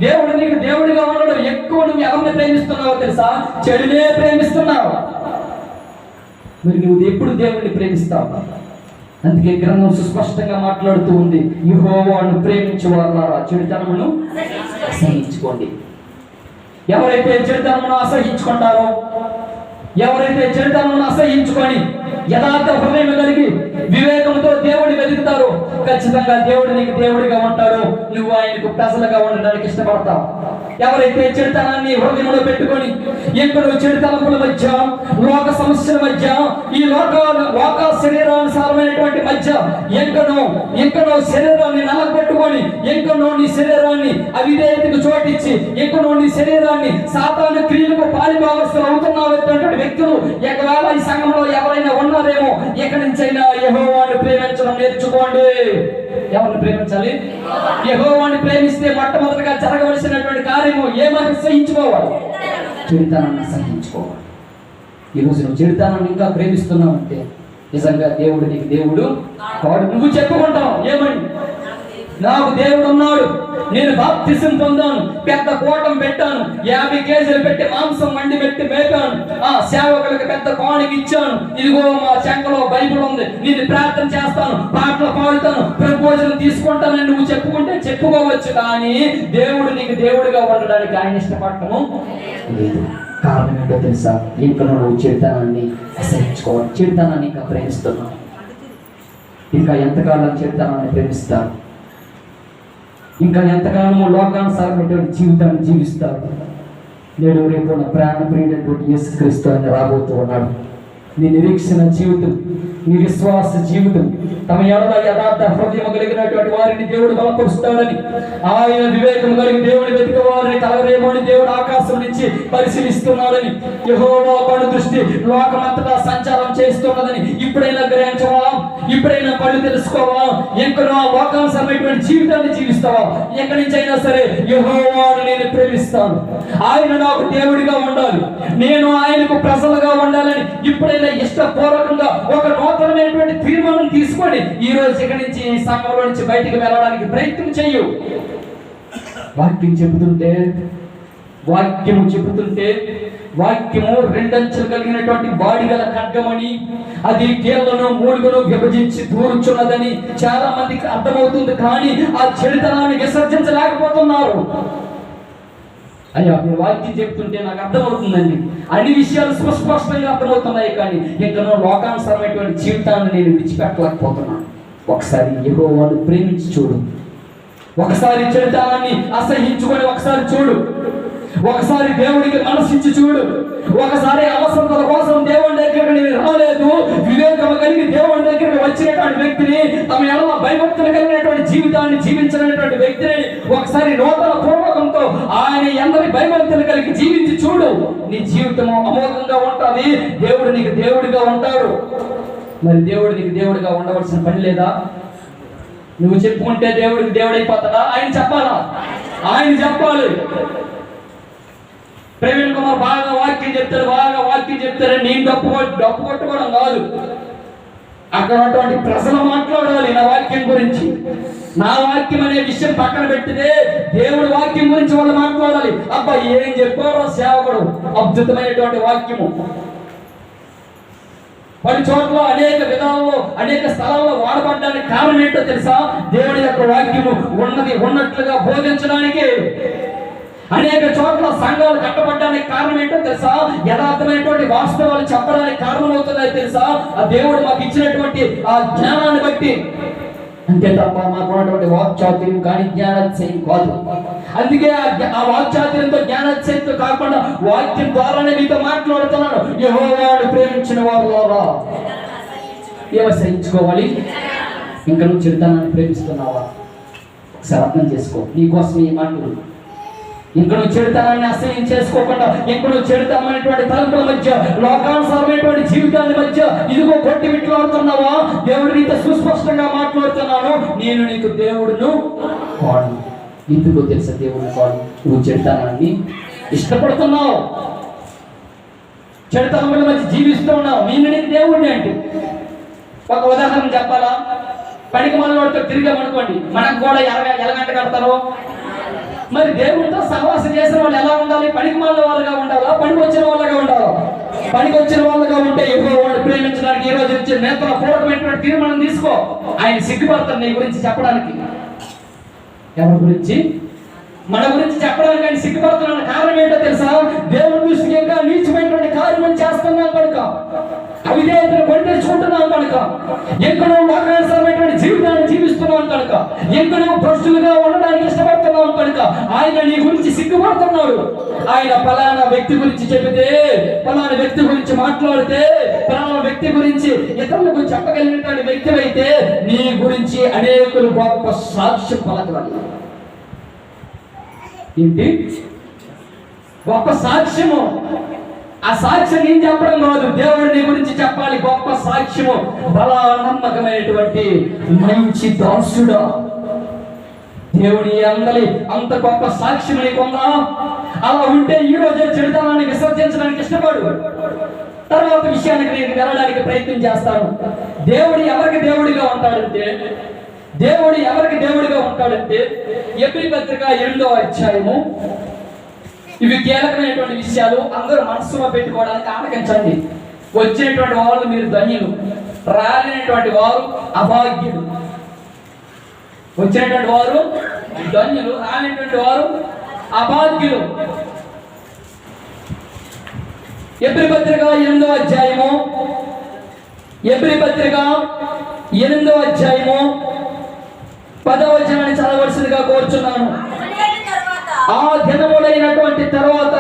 దేవుడు నీకు దేవుడిగా ఉండడు. ఎక్కువ నువ్వు ఎవరిని ప్రేమిస్తున్నావో తెలుసా? చెడునే ప్రేమిస్తున్నావు. మరి నువ్వు ఎప్పుడు దేవుణ్ణి ప్రేమిస్తావు? అందుకే గ్రంథం సుస్పష్టంగా మాట్లాడుతూ ఉంది, యెహోవాను ప్రేమించు వారులారా చెడుతనమును అసహించుకోండి. ఎవరైతే చెడుతనమును అసహించుకుంటారో, ఎవరైతే చెడుతనమును అసహించుకొని యథార్థ హృదయం కలిగి వివేకంతో దేవుడిని వెతుకుతారో ఖచ్చితంగా దేవుడు నీకు దేవుడిగా ఉంటాడు, నువ్వు ఆయనకు ప్రజలుగా ఉండడానికి ఇష్టపడతావు. ఎవరైతే చెడుతనాన్ని హృదయంలో పెట్టుకొని ఎక్కడో చెడుతనముల మధ్య, లోక సమస్యల మధ్య, ఈ లోక శరీరానుసారమైనటువంటి మధ్య ఎక్కడో శరీరాన్ని నలగబెట్టుకొని, ఎక్కడో నీ శరీరాన్ని అవిధేయతకు చోటిచ్చి, ఎక్కడో నీ శరీరాన్ని సాతాను క్రియలకు పాలిభాగస్తులు అవుతున్నావు వ్యక్తులు ఒకవేళ ఈ సంఘంలో ఎవరైనా ఉన్నారేమో, ఎక్కడి నుంచైనా యెహోవాను ప్రేమించడం నేర్చుకోండి. ఎవరిని ప్రేమించాలి? యెహోవాను ప్రేమిస్తే మొట్టమొదటిగా జరగవలసినటువంటి కార్యము ఏమని సహించుకోవాలి? చెడుతనాన్ని సహించుకోవాలి. ఈరోజు నువ్వు చెడుతనాన్ని ఇంకా ప్రేమిస్తున్నావు అంటే నిజంగా దేవుడు నీకు దేవుడు కాదు. నువ్వు చెప్పుకుంటావు ఏమని? నాకు దేవుడు ఉన్నాడు, నేను బాప్తిసం పొందాను, పెద్ద కోటం పెట్టాను, 50 కేజీలు పెట్టి మాంసం వండి పెట్టి మేపాను, సేవకులకు పెద్ద కోణికి ఇచ్చాను, ఇదిగో మా చెంకలో బైబిల్ ఉంది, నేను ప్రార్థన చేస్తాను, పాటలు పాడుతాను, ప్రపోజల్ తీసుకుంటానని నువ్వు చెప్పుకుంటే చెప్పుకోవచ్చు. కానీ దేవుడు నీకు దేవుడిగా ఉండడానికి ఆయన ఇష్టపడటము లేదు. కారణం ఏంటో తెలుసా? ఇంకా నువ్వు చెడుతనాన్ని అసహించుకోవాలి. చెడుతనాన్ని ఇంకా ప్రేమిస్తున్నావు. ఇంకా ఎంతకాలం చెడుతనాన్ని ప్రేమిస్తారు? ఇంకా ఎంతకాలము లోకానుసారమైనటువంటి జీవితాన్ని జీవిస్తారు? నేడు రేపు నా ప్రాణ ప్రియుడైనటువంటి యేసుక్రీస్తు ఆయన రాబోతూ ఉన్నాడు. నీ నిరీక్షణ జీవితం, నీ విశ్వాస జీవితం, తమ ఎడల యథార్థ హృదయం కలిగినటువంటి వారిని దేవుడు బలపరుస్తాడని, ఆయన వివేకం కలిగి దేవుని వెతికే వారిని కలవరేమో అని దేవుడు ఆకాశం నుంచి పరిశీలిస్తున్నాడని, యెహోవా కళ్ళు దృష్టి లోకమంతటా సంచారం చేస్తున్నదని ఇప్పుడైనా గ్రహించవా? ఇప్పుడైనా కళ్ళు తెలుసుకోవా? ఎక్కడో లోకానుసారమైనటువంటి జీవితాన్ని జీవిస్తావా? ఎక్కడి నుంచి అయినా సరే యెహోవాను నేను ప్రేమిస్తాను, ఆయన నాకు దేవుడిగా ఉండాలి, నేను ఆయనకు ప్రజలుగా ఉండాలని ఇప్పుడైనా ఇష్టపూర్వకంగా ఒక నూతనమైనటువంటి తీర్మానం తీసుకొని ఈ రోజు ఇక్కడి నుంచి ఈ సంఘంలో నుంచి బయటికి వెళ్ళడానికి ప్రయత్నం చెయ్యు. వాక్యము చెబుతుంటే వాక్యము 2 అంచెలు కలిగినటువంటి వాడిగల ఖడ్గమని, అది కీళ్లను 3 విభజించి దూరుచున్నదని చాలా మందికి అర్థమవుతుంది. కానీ ఆ చెడుతనాన్ని విసర్జించలేకపోతున్నారు. అయ్యా మీరు వాక్యం చెప్తుంటే నాకు అర్థమవుతుందండి, అన్ని విషయాలు సుస్పష్టంగా అర్థమవుతున్నాయి, కానీ ఇంకా లోకానుసారమైనటువంటి జీవితాన్ని నేను విడిచిపెట్టలేకపోతున్నాను. ఒకసారి యెహోవాను ప్రేమించి చూడు, ఒకసారి చెడుతనాన్ని అసహించుకొని ఒకసారి చూడు, ఒకసారి దేవుడికి మనసిచ్చి చూడు, ఒకసారి అవసరతల కోసం దేవుని దగ్గరికి నేను రాలేదు, వివేకం కలిగి దేవుని దగ్గరికి వచ్చినటువంటి వ్యక్తిని, తమ ఎడల భయభక్తులు కలిగినటువంటి జీవితాన్ని జీవించినటువంటి వ్యక్తిని ఒకసారి నూతన పూర్వకంతో ఆయన ఎందరి భయభక్తులు కలిగి జీవించి చూడు. నీ జీవితం అమోఘంగా ఉంటుంది, దేవుడు నీకు దేవుడిగా ఉంటాడు. మరి దేవుడు నీకు దేవుడిగా ఉండవలసిన పని లేదా? నువ్వు చెప్పుకుంటే దేవుడికి దేవుడైపోతాడా? ఆయన చెప్పాలా? ఆయన చెప్పాలి. ప్రవీణ్ కుమార్ బాగా వాక్యం చెప్తారు, నేను డప్పు కొట్టుకోవడం కాదు. అక్కడ ఉన్నటువంటి ప్రజలు మాట్లాడాలి నా వాక్యం గురించి. నా వాక్యం అనే విషయం పక్కన పెట్టితే దేవుడి వాక్యం గురించి వాళ్ళు మాట్లాడాలి. అబ్బా ఏం చెప్పారో సేవకుడు, అద్భుతమైనటువంటి వాక్యము. కొన్ని చోట్ల అనేక విధాలలో అనేక స్థలాల్లో వాడబడడానికి కారణం ఏంటో తెలుసా? దేవుడి యొక్క వాక్యము ఉన్నట్లుగా బోధించడానికి. అనేక చోట్ల సంఘాలు కట్టబడడానికి కారణం ఏంటో తెలుసా? యథార్థమైనటువంటి వాస్తవాలు చెప్పడానికి కారణం అవుతుందో తెలుసా? ఆ దేవుడు మాకు ఇచ్చినటువంటి ఆ జ్ఞానాన్ని బట్టి. అంతే తప్ప మాకు ఉన్నటువంటి వాక్చాతుర్యం కానీ జ్ఞానాతిశయం కాదు. అందుకే ఆ వాక్చాతుర్యంతో జ్ఞానాతిశయంతో కాకుండా వాక్యం ద్వారానే మీతో మాట్లాడుతున్నాడు. యెహోవాను ప్రేమించిన వారులారా ఏమో సహించుకోవాలి. ఇంకా నువ్వు చెడుతనాన్ని ప్రేమిస్తున్నావా? ఒకసారి అర్థం చేసుకో. నీకోసం ఈ మాటలు. ఇంకా నువ్వు చెడుతనాన్ని అసహ్యం చేసుకోకుండా, ఇంకా నువ్వు చెడుతనమైనటువంటి తలంపుల మధ్య, లోకానుసారమైనటువంటి జీవితాల మధ్య ఇదిగో కొట్టి విట్లాడుతున్నావా? దేవుడు నీతో సుస్పష్టంగా మాట్లాడుతున్నాను, నేను నీకు దేవుడును కాదు. ఎందుకో తెలుసా దేవుడు కాదు? నువ్వు చెడుతనాన్ని ఇష్టపడుతున్నావు, చెడుతనముల మధ్య జీవిస్తూ ఉన్నావు. నేను నీకు దేవుడిని అంటే ఒక ఉదాహరణ చెప్పాలా? పనికి మనవాడితో తిరిగామనుకోండి, మనకు కూడా ఎలాగంట కడతారో. మరి దేవుడితో సహవాసం చేసిన వాళ్ళు ఎలా ఉండాలి? పనికి మాలిన వాళ్ళగా ఉండాలా? పనికి వచ్చిన వాళ్ళగా ఉండాలా? పనికి వచ్చిన వాళ్ళగా ఉంటే యెహోవాను ప్రేమించడానికి ఈ రోజు నుంచి నేతల పూర్వకమైనటువంటి తీర్మానం తీసుకో. ఆయన సిగ్గుపడతాడు నీ గురించి చెప్పడానికి. ఎవరి గురించి? మన గురించి చెప్పడానికి ఆయన సిగ్గుపడుతున్న కారణం ఏంటో తెలుసా? దేవుని దృష్టికి ఇంకా నీచమైనటువంటి కార్యం చేస్తున్నాం కనుక, అవిధేయతను కొని తెచ్చుకుంటున్నాం కనుక, ఎక్కడో వాగ్దానమైనటువంటి జీవితాన్ని జీవిస్తున్నాం కనుక, ఎక్కడో భ్రష్టులుగా ఉండడానికి ఇష్టపడుతున్నాం కనుక ఆయన నీ గురించి సిగ్గుపడుతున్నాడు. ఆయన ఫలానా వ్యక్తి గురించి చెబితే, ఫలానా వ్యక్తి గురించి మాట్లాడితే, ఫలానా వ్యక్తి గురించి ఇతరులకు చెప్పగలిగినటువంటి వ్యక్తి అయితే నీ గురించి అనేకులు గొప్ప సాక్ష్యం పలకవాలి. ఏంటి గొప్ప సాక్ష్యము? ఆ సాక్ష్యం ఏం చెప్పడం కాదు, దేవుడు నీ గురించి చెప్పాలి. గొప్ప సాక్ష్యము, బలా నమ్మకమైనటువంటి మంచి దాసుడా, దేవుని అందరి అంత గొప్ప సాక్ష్యం నీకుందా? అలా ఉంటే ఈ రోజే చెడుతనాన్ని విసర్జించడానికి ఇష్టపడు. తర్వాత విషయానికి నేను వెళ్ళడానికి ప్రయత్నం చేస్తాను. దేవుడు ఎవరికి దేవుడిగా ఉంటాడంటే ఎబ్రీ పత్రిక 8వ అధ్యాయము. ఇవి కీలకమైనటువంటి విషయాలు, అందరూ మనసులో పెట్టుకోవడానికి ఆలకించండి. వచ్చినటువంటి వాళ్ళు మీరు ధన్యులు, రాలేనటువంటి వారు అభాగ్యులు. వచ్చినటువంటి వారు ధన్యులు, రాలేనటువంటి వారు అభాగ్యులు. ఎబ్రీ పత్రిక 8వ అధ్యాయము, 10వ వచనాన్ని చదవవలసిందిగా కోరుచున్నాను. ఆ దినములైనటువంటి తర్వాత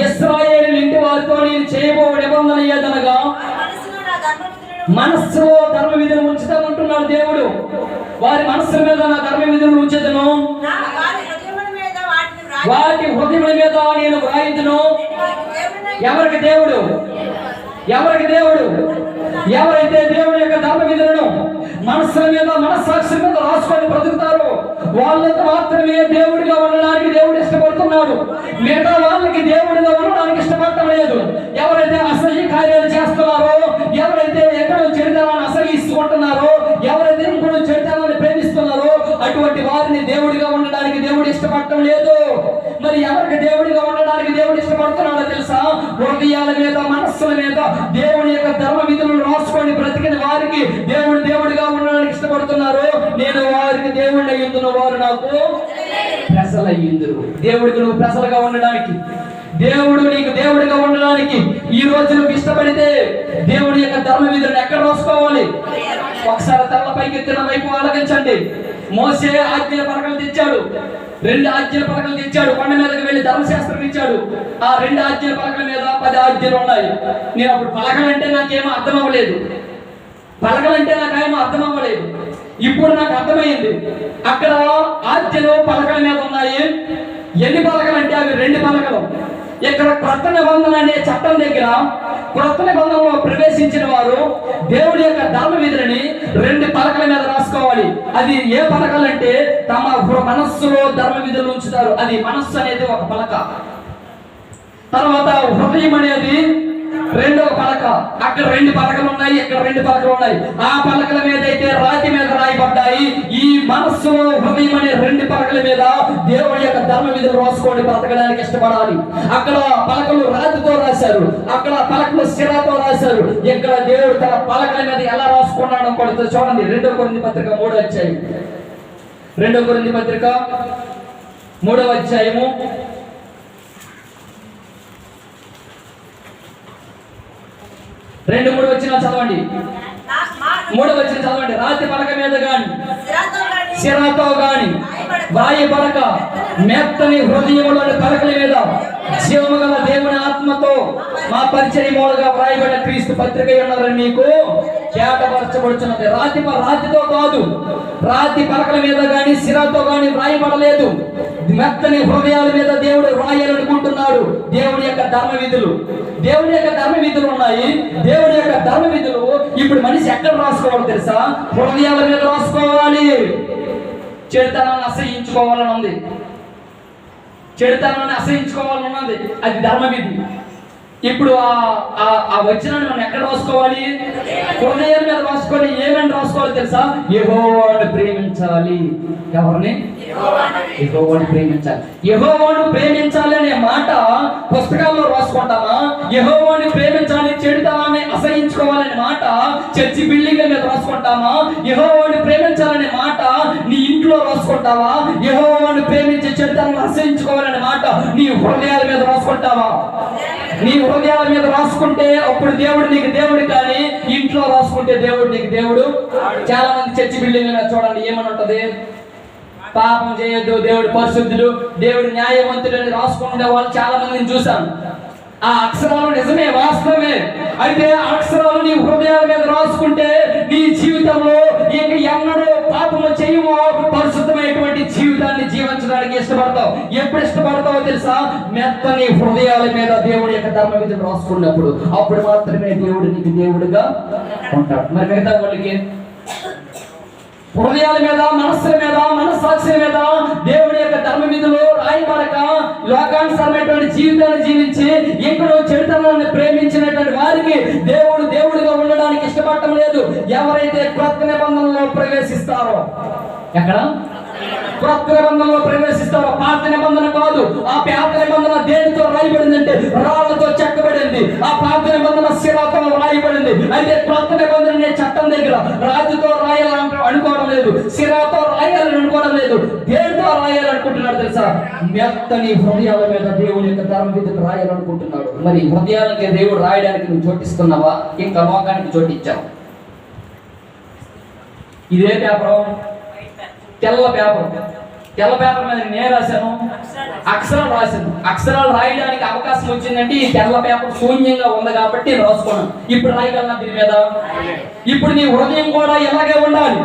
ఇశ్రాయేలు ఇంటి వారితో నేను చేయబో నిబంధన ఏదనగా మనస్సులో ధర్మ విధులు ఉంచుతానంటున్నాడు దేవుడు. వారి మనస్సు మీద నా ధర్మ విధులు ఉంచేదను, వాటి హృదయముల మీద నేను వ్రాయించును. ఎవరికి దేవుడు? ఎవరైతే దేవుని యొక్క ధర్మ విధులను మనస్సుల మీద, మనస్సాక్షి మీద రాసుకొని బ్రతుకుతారో వాళ్ళతో మాత్రమే దేవుడిగా ఉండడానికి దేవుడు ఇష్టపడుతున్నాడు. మిగతా వాళ్ళకి దేవుడిగా ఉండడానికి ఇష్టపడటం లేదు. ఎవరైతే అసహ్య కార్యాలు చేస్తున్నారో, ఎవరైతే ఎక్కడో చెడుతనాన్ని అసహ్యిస్తుంటున్నారో, ఎవరైతే ఇంకొక చెడుతనాన్ని ప్రేమిస్తున్నారో అటువంటి వారిని దేవుడిగా ఉండడానికి దేవుడు ఇష్టపడటం లేదు. మరి ఎవరికి దేవుడిగా ఉండడానికి దేవుడు ఇష్టపడుతున్నాడో తెలుసా? హృదయాల మీద, మనస్సుల మీద దేవుని యొక్క ధర్మ విధులను రాసుకొని బ్రతికిన వారికి దేవుడిగా ఉండడానికి ఇష్టపడుతున్నారు. నేను వారికి దేవుడిని అయ్యిందును, వారు నాకు ప్రజలు అయ్యిందురు. దేవుడికి నువ్వు ప్రజలుగా ఉండడానికి, దేవుడు నీకు దేవుడిగా ఉండడానికి ఈ రోజు నువ్వు ఇష్టపడితే దేవుడి యొక్క ధర్మ విధులను ఎక్కడ రాసుకోవాలి? ఒకసారి తలపైకి ఎత్తిన వైపు ఆలకించండి. మోసే ఆజ్ఞల పలకలు తెచ్చాడు, 2 ఆజ్ఞల పలకలు తెచ్చాడు. కొండ మీదకి వెళ్ళి ధర్మశాస్త్రం ఇచ్చాడు. ఆ 2 ఆజ్ఞల పలకల మీద 10 ఆజ్ఞలు ఉన్నాయి. నేను అప్పుడు పలకలంటే నాకేమో అర్థం అవ్వలేదు. ఇప్పుడు నాకు అర్థమైంది. అక్కడ ఆజ్ఞలు పలకల మీద ఉన్నాయి. ఎన్ని పలకలు అంటే అవి 2 పలకలు. ఇక్కడ క్రొత్త నిబంధన అనే చట్టం దగ్గర క్రొత్త నిబంధనలో ప్రవేశించిన వారు దేవుడి యొక్క ధర్మ విధులని 2 పలకల మీద రాసుకోవాలి. అది ఏ పలకలు అంటే తమ మనస్సులో ధర్మ విధులు ఉంచుతారు. అది మనస్సు అనేది ఒక పలక. తర్వాత హృదయం అనేది 2వ పలక. అక్కడ 2 పలకలు ఉన్నాయి, ఇక్కడ 2 పలకలు ఉన్నాయి. ఆ పలకల మీద అయితే రాతి మీద రాయబడ్డాయి. ఈ మనస్సులో హృదయం అనే 2 పలకల మీద దేవుడి యొక్క ధర్మ విధులు రాసుకోండి, బ్రతకడానికి ఇష్టపడాలి. అక్కడ పలకలు రాతితో రాశారు, అక్కడ పలకలు శిరాతో రాశారు. ఇక్కడ దేవుడు తన పలకల మీద ఎలా రాసుకున్నాడో కూడా చూడండి. 2 కొరింథీ పత్రిక 3వ అధ్యాయం, 2 కొరింథీ పత్రిక 3వ అధ్యాయము 2-3 వచనాలు చదవండి. 3వ వచనం చదవండి. రాతి పలక మీద గాని, శిరాతో గాని వ్రాయబడక మెత్తని హృదయములోని పలకల మీద జీవము గల దేవుని ఆత్మతో మా పరిచర్య మూలంగా వ్రాయబడిన క్రీస్తు పత్రిక ఉన్నారని మీకు చేటపరచబడుచున్నది. రాతితో కాదు, రాతి పలకల మీద గాని శిరాతో గాని వ్రాయబడలేదు. మెత్తని హృదయాల మీద దేవుడు వ్రాయాలనుకుంటున్నాడు. దేవుని యొక్క ధర్మ విధులు ఉన్నాయి. దేవుని యొక్క ధర్మ విధులు ఇప్పుడు మనిషి ఎక్కడ రాసుకోవాలి తెలుసా? హృదయాల మీద రాసుకోవాలి. చెడుతనాన్ని అసహించుకోవాలని ఉంది. అది ధర్మ విధి. ఇప్పుడు ఆ వచనాన్ని మనం ఎక్కడ రాసుకోవాలి? హృదయం మీద రాసుకొని ఏమని రాసుకోవాలి తెలుసా? యెహోవాను ప్రేమించాలి. ఎవరిని? యెహోవాను ప్రేమించాలి. యెహోవాను ప్రేమించాలి అనే మాట పుస్తకాల్లో రాసుకుంటామా? యెహోవాను ప్రేమించాలి, చెడుతనాన్ని అసహించుకోవాలనే మాట చర్చి బిల్డింగ్ మీద రాసుకుంటామా? యెహోవాను ప్రేమించాలనే మాట నీ ఇంట్లో రాసుకుంటావా? యెహోవాను ప్రేమించి చెడుతనాన్ని అసహించుకోవాలనే మాట నీ హృదయాల మీద రాసుకుంటావా? నీ హృదయాల మీద రాసుకుంటే అప్పుడు దేవుడు నీకు దేవుడు, కానీ ఇంట్లో రాసుకుంటే దేవుడు నీకు దేవుడు. చాలా మంది చర్చి బిల్డింగ్ మీద చూడండి ఏమని ఉంటది? పాపం చేయొద్దు, దేవుడు పరిశుద్ధుడు, దేవుడు న్యాయవంతుడు అని రాసుకునే వాళ్ళు చాలా మందిని చూశాను. ఆ అక్షరాలు నిజమే, వాస్తవమే. అయితే ఆ అక్షరాలు నీ హృదయాల మీద రాసుకుంటే నీ జీవితంలో ఇక ఎన్నడూ పాపము చేయమో, పరిశుద్ధమైనటువంటి జీవితాన్ని జీవించడానికి ఇష్టపడతావు. ఎప్పుడు ఇష్టపడతావో తెలుసా? మెత్తని హృదయాల మీద దేవుడి యొక్క ధర్మ విధులు రాసుకున్నప్పుడు, అప్పుడు మాత్రమే దేవుడు నీకు దేవుడిగా ఉంటాడు. మరి మిగతా వాళ్ళకి హృదయాల మీద, మనస్సుల మీద, మనస్సాక్షుల మీద దేవుడి యొక్క ధర్మ విధులు రాయబడక లోకానుసారమైనటువంటి జీవితాన్ని జీవించి ఎక్కడో చెడుతనాన్ని ప్రేమించినటువంటి వారికి దేవుడు దేవుడిగా ఉండడానికి ఇష్టపడటం లేదు. ఎవరైతే క్రొత్త నిబంధనలో ప్రవేశిస్తారో, ఎక్కడ క్రొత్త నిబంధనలో ప్రవేశిస్తారో, పాత నిబంధన కాదు. ఆ పాత నిబంధన దేనితో రాయబడిందంటే రాళ్లతో చెక్కబడింది. ఆ పాత నిబంధన శిలతో రాయబడింది. అయితే క్రొత్త నిబంధన చట్టం దగ్గర రాజుతో రాయాలని అనుకోవడం లేదు, శిలతో రాయాలని అనుకోవడం లేదు. దేనితో రాయాలనుకుంటున్నాడు తెలుసా? మెత్తని హృదయాల మీద దేవుని యొక్క ధర్మ విధులు రాయాలనుకుంటున్నాడు. మరి హృదయాలకి దేవుడు రాయడానికి నువ్వు చోటిస్తున్నావా? ఇంకా లోకానికి చోటిచ్చావు. ఇదే పేపర్, తెల్ల పేపర్, తెల్ల పేపర్ మీద నేను రాశాను, అక్షరాలు రాశాను. అక్షరాలు రాయడానికి అవకాశం వచ్చిందంటే ఈ తెల్ల పేపర్ శూన్యంగా ఉంది కాబట్టి రాసుకున్నాను. ఇప్పుడు రాయగలనా దీని మీద? ఇప్పుడు నీ హృదయం కూడా ఎలాగే ఉండాలి.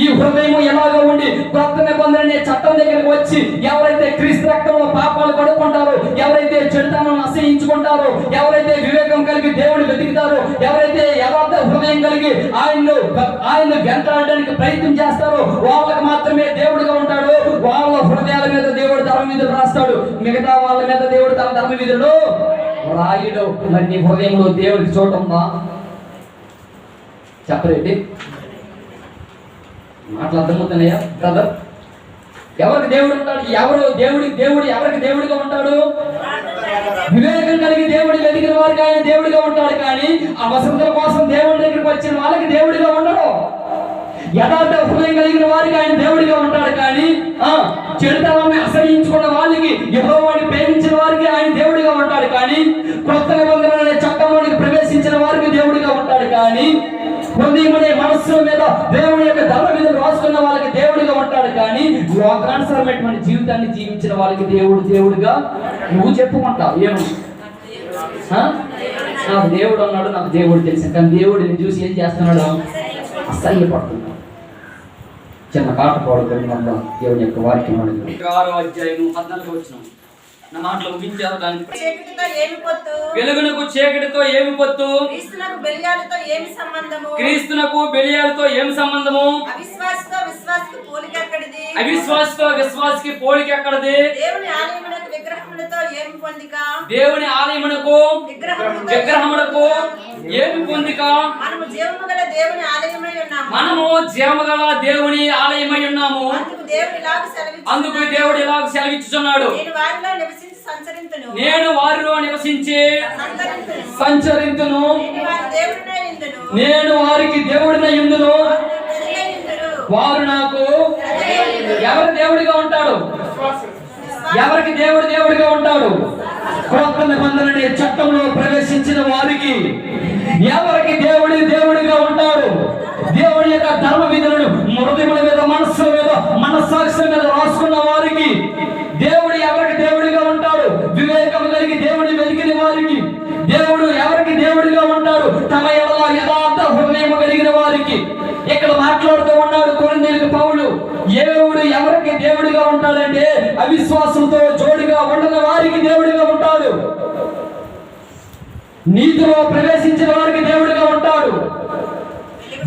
ఈ హృదయం ఎలాగో ఉండి క్రొత్త నిబంధన చట్టం దగ్గరికి వచ్చి ఎవరైతే క్రీస్తు రక్తంలో పాపాలు కడుక్కుంటారో, ఎవరైతే చెడుతనాన్ని అసహించుకుంటారో, ఎవరైతే వివేకం కలిగి దేవుడు వెతుకుతారో, ఎవరైతే యథార్థ హృదయం కలిగి ఆయన్ను వెంటాడడానికి ప్రయత్నం చేస్తారో వాళ్ళకి మాత్రమే దేవుడిగా ఉంటాడు. వాళ్ళ హృదయాల మీద దేవుడు ధర్మ విధులు రాస్తాడు, మిగతా వాళ్ళ మీద దేవుడు తన ధర్మ విధులు రాయడు. మరి నీ హృదయంలో దేవుడికి చోటు ఉందా? చెప్పరేంటి? మాటలు అర్థమవుతున్నాయా బ్రదర్? ఎవరికి దేవుడు ఉంటాడు? దేవుడు ఎవరికి దేవుడిగా ఉంటాడు? వివేకం కలిగి దేవుడి వెతికిన వారికి ఆయన దేవుడిగా ఉంటాడు, కానీ అవసరతల కోసం దేవుడి దగ్గరికి వచ్చిన వాళ్ళకి దేవుడిగా ఉండడు. యథార్థ హృదయం కలిగిన వారికి ఆయన దేవుడిగా ఉంటాడు, కానీ చెడుతనాన్ని అసహించుకున్న వాళ్ళకి, యెహోవాని ప్రేమించిన వారికి ఆయన దేవుడిగా ఉంటాడు, కానీ క్రొత్త నిబంధన అనే చట్టంలోనికి ప్రవేశించిన వారికి దేవుడిగా ఉంటాడు, కానీ హృదయం అనే మనస్సుల మీద దేవుడి యొక్క ధర్మ మీద రాసుకున్న వాళ్ళకి దేవుడిగా ఉంటాడు, కానీ లోకానుసారమైనటువంటి జీవితాన్ని జీవించిన వాళ్ళకి దేవుడిగా నువ్వు చెప్పుకుంటావు. ఏమో నాకు దేవుడు అన్నాడు, నాకు దేవుడు తెలిసి, కానీ దేవుడిని చూసి ఏం చేస్తున్నాడు? అసహ్యపడుతున్నాడు. చిన్న పాట పాడుకొని వల్ల దేవుని యొక్క వాక్యం అడుగు. 6వ అధ్యాయం 14వ వచనం. నా మాటలు ముగించారు. వెలుగునకు చీకటితో ఏమి పొత్తు? క్రీస్తునకు బెలియాలతో ఏమి సంబంధము? క్రీస్తునకు బెలియాలతో ఏమి సంబంధము? అవిశ్వాసతో విశ్వాసకి పోలిక ఎక్కడిది? అవిశ్వాసతో విశ్వాసకి పోలిక ఎక్కడిది? దేవుని ఆలయమునకు విగ్రహములతో ఏమి పొందిక? దేవుని ఆలయమునకు విగ్రహములకు ఏమి పొందిక? మనము జీవము గల దేవుని ఆలయమై ఉన్నాము. మనము జీవము గల దేవుని ఆలయమై ఉన్నాము. అందుకు దేవుడు ఇలాగ సెలవిచ్చుచున్నాడు, నేను వారిలో నివసించి సంచరింతును, నేను వారికి దేవుడినై యుందును, వారు నాకు. ఎవరి దేవుడిగా ఉంటాడు? ఎవరికి దేవుడిగా ఉంటాడు? క్రొత్త నిబంధన చట్టంలో ప్రవేశించిన వారికి ఎవరికి దేవుడిగా ఉంటాడు? దేవుడి యొక్క ధర్మ విధులను హృదయముల మీద, మనస్సుల మీద, మనస్సాక్షుల మీద రాసుకున్న వారికి దేవుడు ఎవరికి దేవుడిగా ఉంటాడు? వివేకం కలిగి దేవుడిని వెలిగిన వారికి దేవుడు ఎవరికి దేవుడిగా ఉంటాడు? తమ యథార్థ హృదయం కలిగిన వారికి. ఇక్కడ మాట్లాడుతూ ఉన్నాడు కొరింథీయులకు పౌలు, దేవుడు ఎవరికి దేవుడిగా ఉంటాడంటే అవిశ్వాసంతో జోడిగా ఉండని వారికి దేవుడిగా ఉంటాడు. నీతిలో ప్రవేశించిన వారికి దేవుడిగా ఉంటాడు.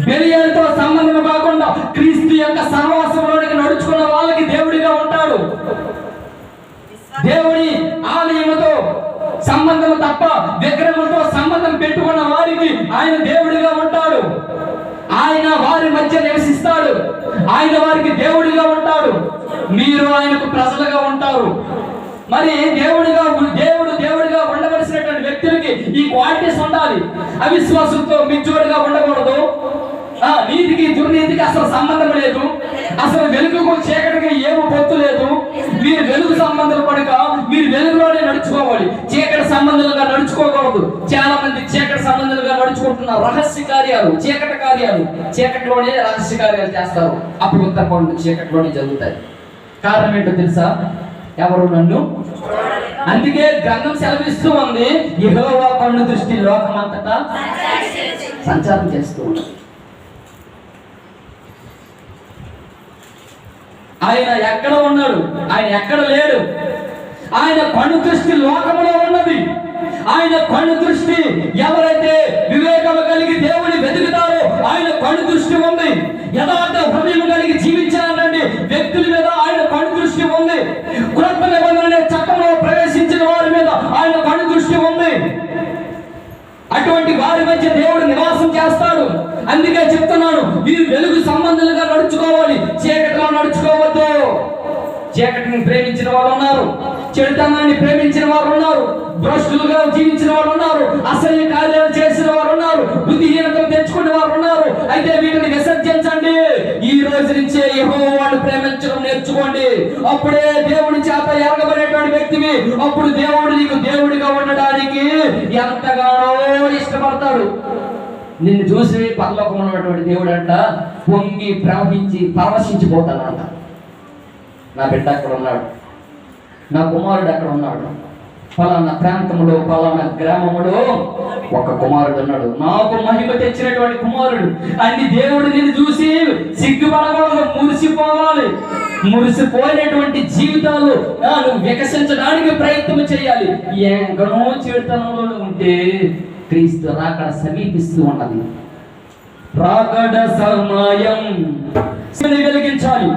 బెలియాలతో సంబంధం కాకుండా క్రీస్తు యొక్క సహవాసంలోనికి నడుచుకున్న వాళ్ళకి దేవుడిగా ఉంటాడు. దేవుని ఆలయముతో సంబంధం తప్ప విగ్రహములతో సంబంధం పెట్టుకున్న వారికి ఆయన దేవుడిగా ఉంటాడు. ఆయన వారి మధ్య నివసిస్తాడు. ఆయన వారికి దేవుడిగా ఉంటాడు. మీరు ఆయనకు ప్రజలుగా ఉంటారు. మరి దేవుడిగా ఉండవలసినటువంటి వ్యక్తులకి ఈ క్వాలిటీస్ ఉండాలి. అవిశ్వాసంతో మిచ్చోడుగా ఉండకూడదు. నీతికి దుర్నీతికి అసలు సంబంధం లేదు. అసలు వెలుగుకు చీకటికి ఏమో పొత్తు లేదు. మీరు వెలుగు సంబంధాలు పడక మీరు వెలుగులోనే నడుచుకోవాలి. చీకటి సంబంధాలుగా నడుచుకోకూడదు. చాలా మంది చీకటి సంబంధాలుగా నడుచుకుంటున్నారు. రహస్య కార్యాలు, చీకటిలోనే రహస్య కార్యాలు చేస్తారు. అప్పుడు ఉత్తరపండు చీకటిలోనే జరుగుతాయి. కారణం ఏంటో తెలుసా? ఎవరు నన్ను. అందుకే గ్రంథం సెలవిస్తూ ఉంది, యెహోవా కన్ను దృష్టి లోకమంతటా సంచారం చేస్తూ ఉంది. ఆయన ఎక్కడ ఉన్నాడు? ఆయన ఎక్కడ లేడు. ఆయన కన్ను దృష్టి లోకములో ఉన్నది. ఆయన కన్ను దృష్టి ఎవరైతే వివేకము కలిగి దేవుని వెతుకుతారో ఆయన కన్ను దృష్టి ఉంది. యథార్థ హృదయం కలిగి జీవించాలండి వ్యక్తుల మీద ఆయన కన్ను దృష్టి ఉంది. క్రొత్త నిబంధన చట్టంలో ప్రవేశించిన వారి మీద ఆయన కన్ను దృష్టి ఉంది. అటువంటి వారి మధ్య దేవుడు నివాసం చేస్తాడు. అందుకే చెప్తున్నాను, మీరు వెలుగు సంబంధాలుగా నడుచుకోవాలి, చీకటిలో నడుచుకోవద్దు. చీకటిని ప్రేమించిన వారు ఉన్నారు, చెడుతనాన్ని ప్రేమించిన వారు ఉన్నారు, భ్రష్టులుగా జీవించిన వారు ఉన్నారు, అసహ్య కార్యాలు చేసిన వారు ఉన్నారు, బుద్ధిహీనతను తెచ్చుకునే వారు ఉన్నారు. అయితే వీటిని విసర్జించండి. ఈ రోజు నుంచే యెహోవాను ప్రేమించడం నేర్చుకోండి. అప్పుడే దేవుడి చేత ఎరగబడేటువంటి వ్యక్తివి. అప్పుడు దేవుడు నీకు దేవుడిగా ఉండడానికి ఎంతగానో ఇష్టపడతాడు. నిన్ను చూసి పరలోకంలో ఉన్నటువంటి దేవుడు అంట పొంగి ప్రవహించి పరవశించిపోతాడంట. నా బిడ్డ అక్కడ ఉన్నాడు, నా కుమారుడు అక్కడ ఉన్నాడు, ఫలానా ప్రాంతంలో ఫలానా గ్రామంలో ఒక కుమారుడు ఉన్నాడు, నాకు మహిమ తెచ్చినటువంటి కుమారుడు అని దేవుడు నిన్ను చూసి సిగ్గుపడకూడదు, మురిసిపోవాలి. మురిసిపోయినటువంటి జీవితాలు నువ్వు వికసించడానికి ప్రయత్నం చేయాలి. ఎంకనో చెడుతనంలో ఉంటే క్రీస్తు రాకడ సమీపిస్తూ ఉన్నది. రాకడ సమయం వెలిగించాలి.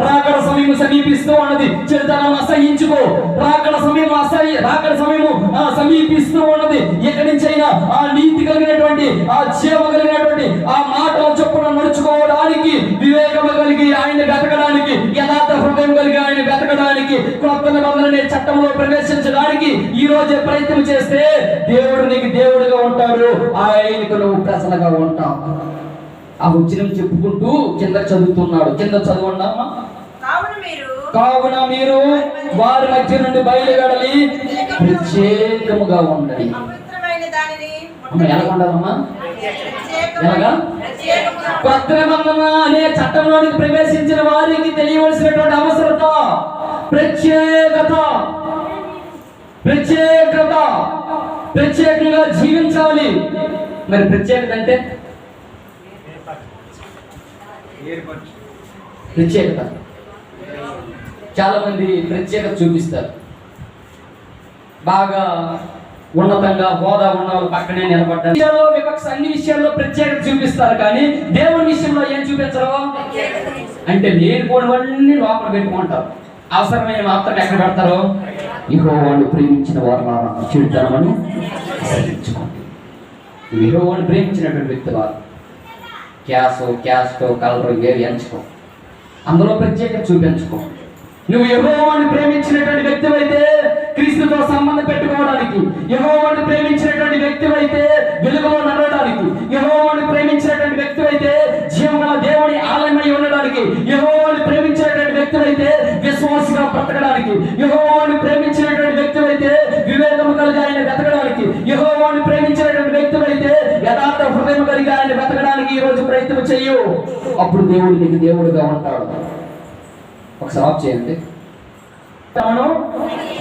రాకడ సమయం సమీపిస్తూ ఉన్నది. చెడుతనం అసహించుకో. రాకడ సమయము సమీపిస్తూ ఉన్నది. ఎక్కడి నుంచి అయినా ఆ నీతి కలిగినటువంటి, ఆ జీవ కలిగినటువంటి ఆ మాటల చొప్పున నడుచుకోవడానికి, వివేకము కలిగి ఆయన వెతకడానికి, యథార్థ హృదయం కలిగి ఆయన వెతకడానికి, క్రొత్త నిబంధన చట్టంలో ప్రవేశించడానికి ఈ రోజే ప్రయత్నం చేస్తే దేవుడు నీకు దేవుడిగా ఉంటాడు. ఆయనకు నువ్వు ప్రజలుగా ఉంటావు. ఆ వచనం చెప్పుకుంటూ కింద చదువుతున్నాడు. కింద చదవండమ్మా. కావున మీరు వారి మధ్య నుండి బయలువెడలి ప్రత్యేకముగా ఉండండి. ఎలా ఉండాలమ్మా? ఎలాగా? కొత్త నిబంధన అనే చట్టంలోనికి ప్రవేశించిన వారికి తెలియవలసినటువంటి అవసరత, ప్రత్యేకంగా జీవించాలి. మరి ప్రత్యేకత అంటే ప్రత్యేకత. చాలా మంది ప్రత్యేకత చూపిస్తారు. బాగా ఉన్నతంగా హోదా ఉన్న వాళ్ళు పక్కనే నిలబడ్డారు. విపక్ష అన్ని విషయాల్లో ప్రత్యేకత చూపిస్తారు, కానీ దేవుని విషయంలో ఏం చూపించరు అంటే లేనిపోయినవన్నీ లోపల పెట్టుకుంటారు. అవసరమైన మాత్రం ఎక్కడ పెడతారు? యెహోవాను ప్రేమించిన వారు చెడుతనమని విసర్జించుకోండి. యెహోవాను ప్రేమించినటువంటి వ్యక్తి వారు క్యాస్టో కలరు ఏవి ఎంచుకో, అందులో ప్రత్యేకత చూపించుకో. నువ్వు యెహోవాను ప్రేమించినటువంటి వ్యక్తివైతే క్రీస్తుతో సంబంధం పెట్టుకోవడానికి, యెహోవాను ప్రేమించినటువంటి వ్యక్తివైతే వెలుగులో నడవడానికి, యెహోవాను ప్రేమించినటువంటి వ్యక్తివైతే జీవగల దేవుని ఆలయమై ఉండడానికి, యెహోవాను ప్రేమించినటువంటి వ్యక్తివైతే విశ్వాసంగా బ్రతకడానికి, యెహోవాను ప్రేమించినటువంటి వ్యక్తివైతే వివేకము కలిగి ఆయన వెతకడానికి, యెహోవాను ప్రేమించినటువంటి వ్యక్తివైతే యథార్థ హృదయం కలిగి ఆయన వెతకడానికి ఈ రోజు ప్రయత్నం చెయ్యు. అప్పుడు దేవుడు నీకు దేవుడిగా ఉంటాడు. ఒకసారి ఆఫ్ చేయండి.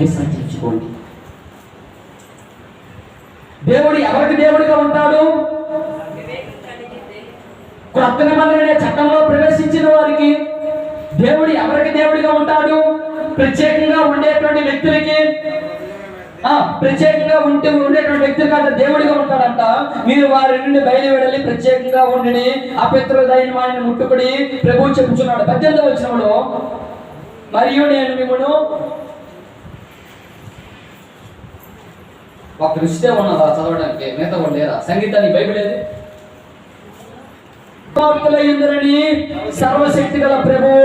విసర్జించుకోండి. దేవుడు ఎవరికి దేవుడిగా ఉంటాడు? కొత్త నిబంధన చట్టంలో ప్రవేశించిన వారికి దేవుడు ఎవరికి దేవుడిగా ఉంటాడు? ప్రత్యేకంగా ఉండేటువంటి వ్యక్తులకి, ప్రత్యేకంగా ఉండేటువంటి వ్యక్తులకి అంట దేవుడిగా ఉంటాడంట. మీరు వారి నుండి బయలువెడలి ప్రత్యేకంగా ఉండి అపవిత్రులైన వారిని ముట్టుకుని ప్రభువు చెప్పుచున్నాడు. 18వ వచనంలో, మరియు నేను మిమ్మును ఒక దృష్టే ఉన్నదా చదవడానికి? మిగతా వాళ్ళు లేరా? సంగీతానికి బైబిల్ ఏది? కుమార్తెలయ్యుందరని సర్వశక్తి గల ప్రభువు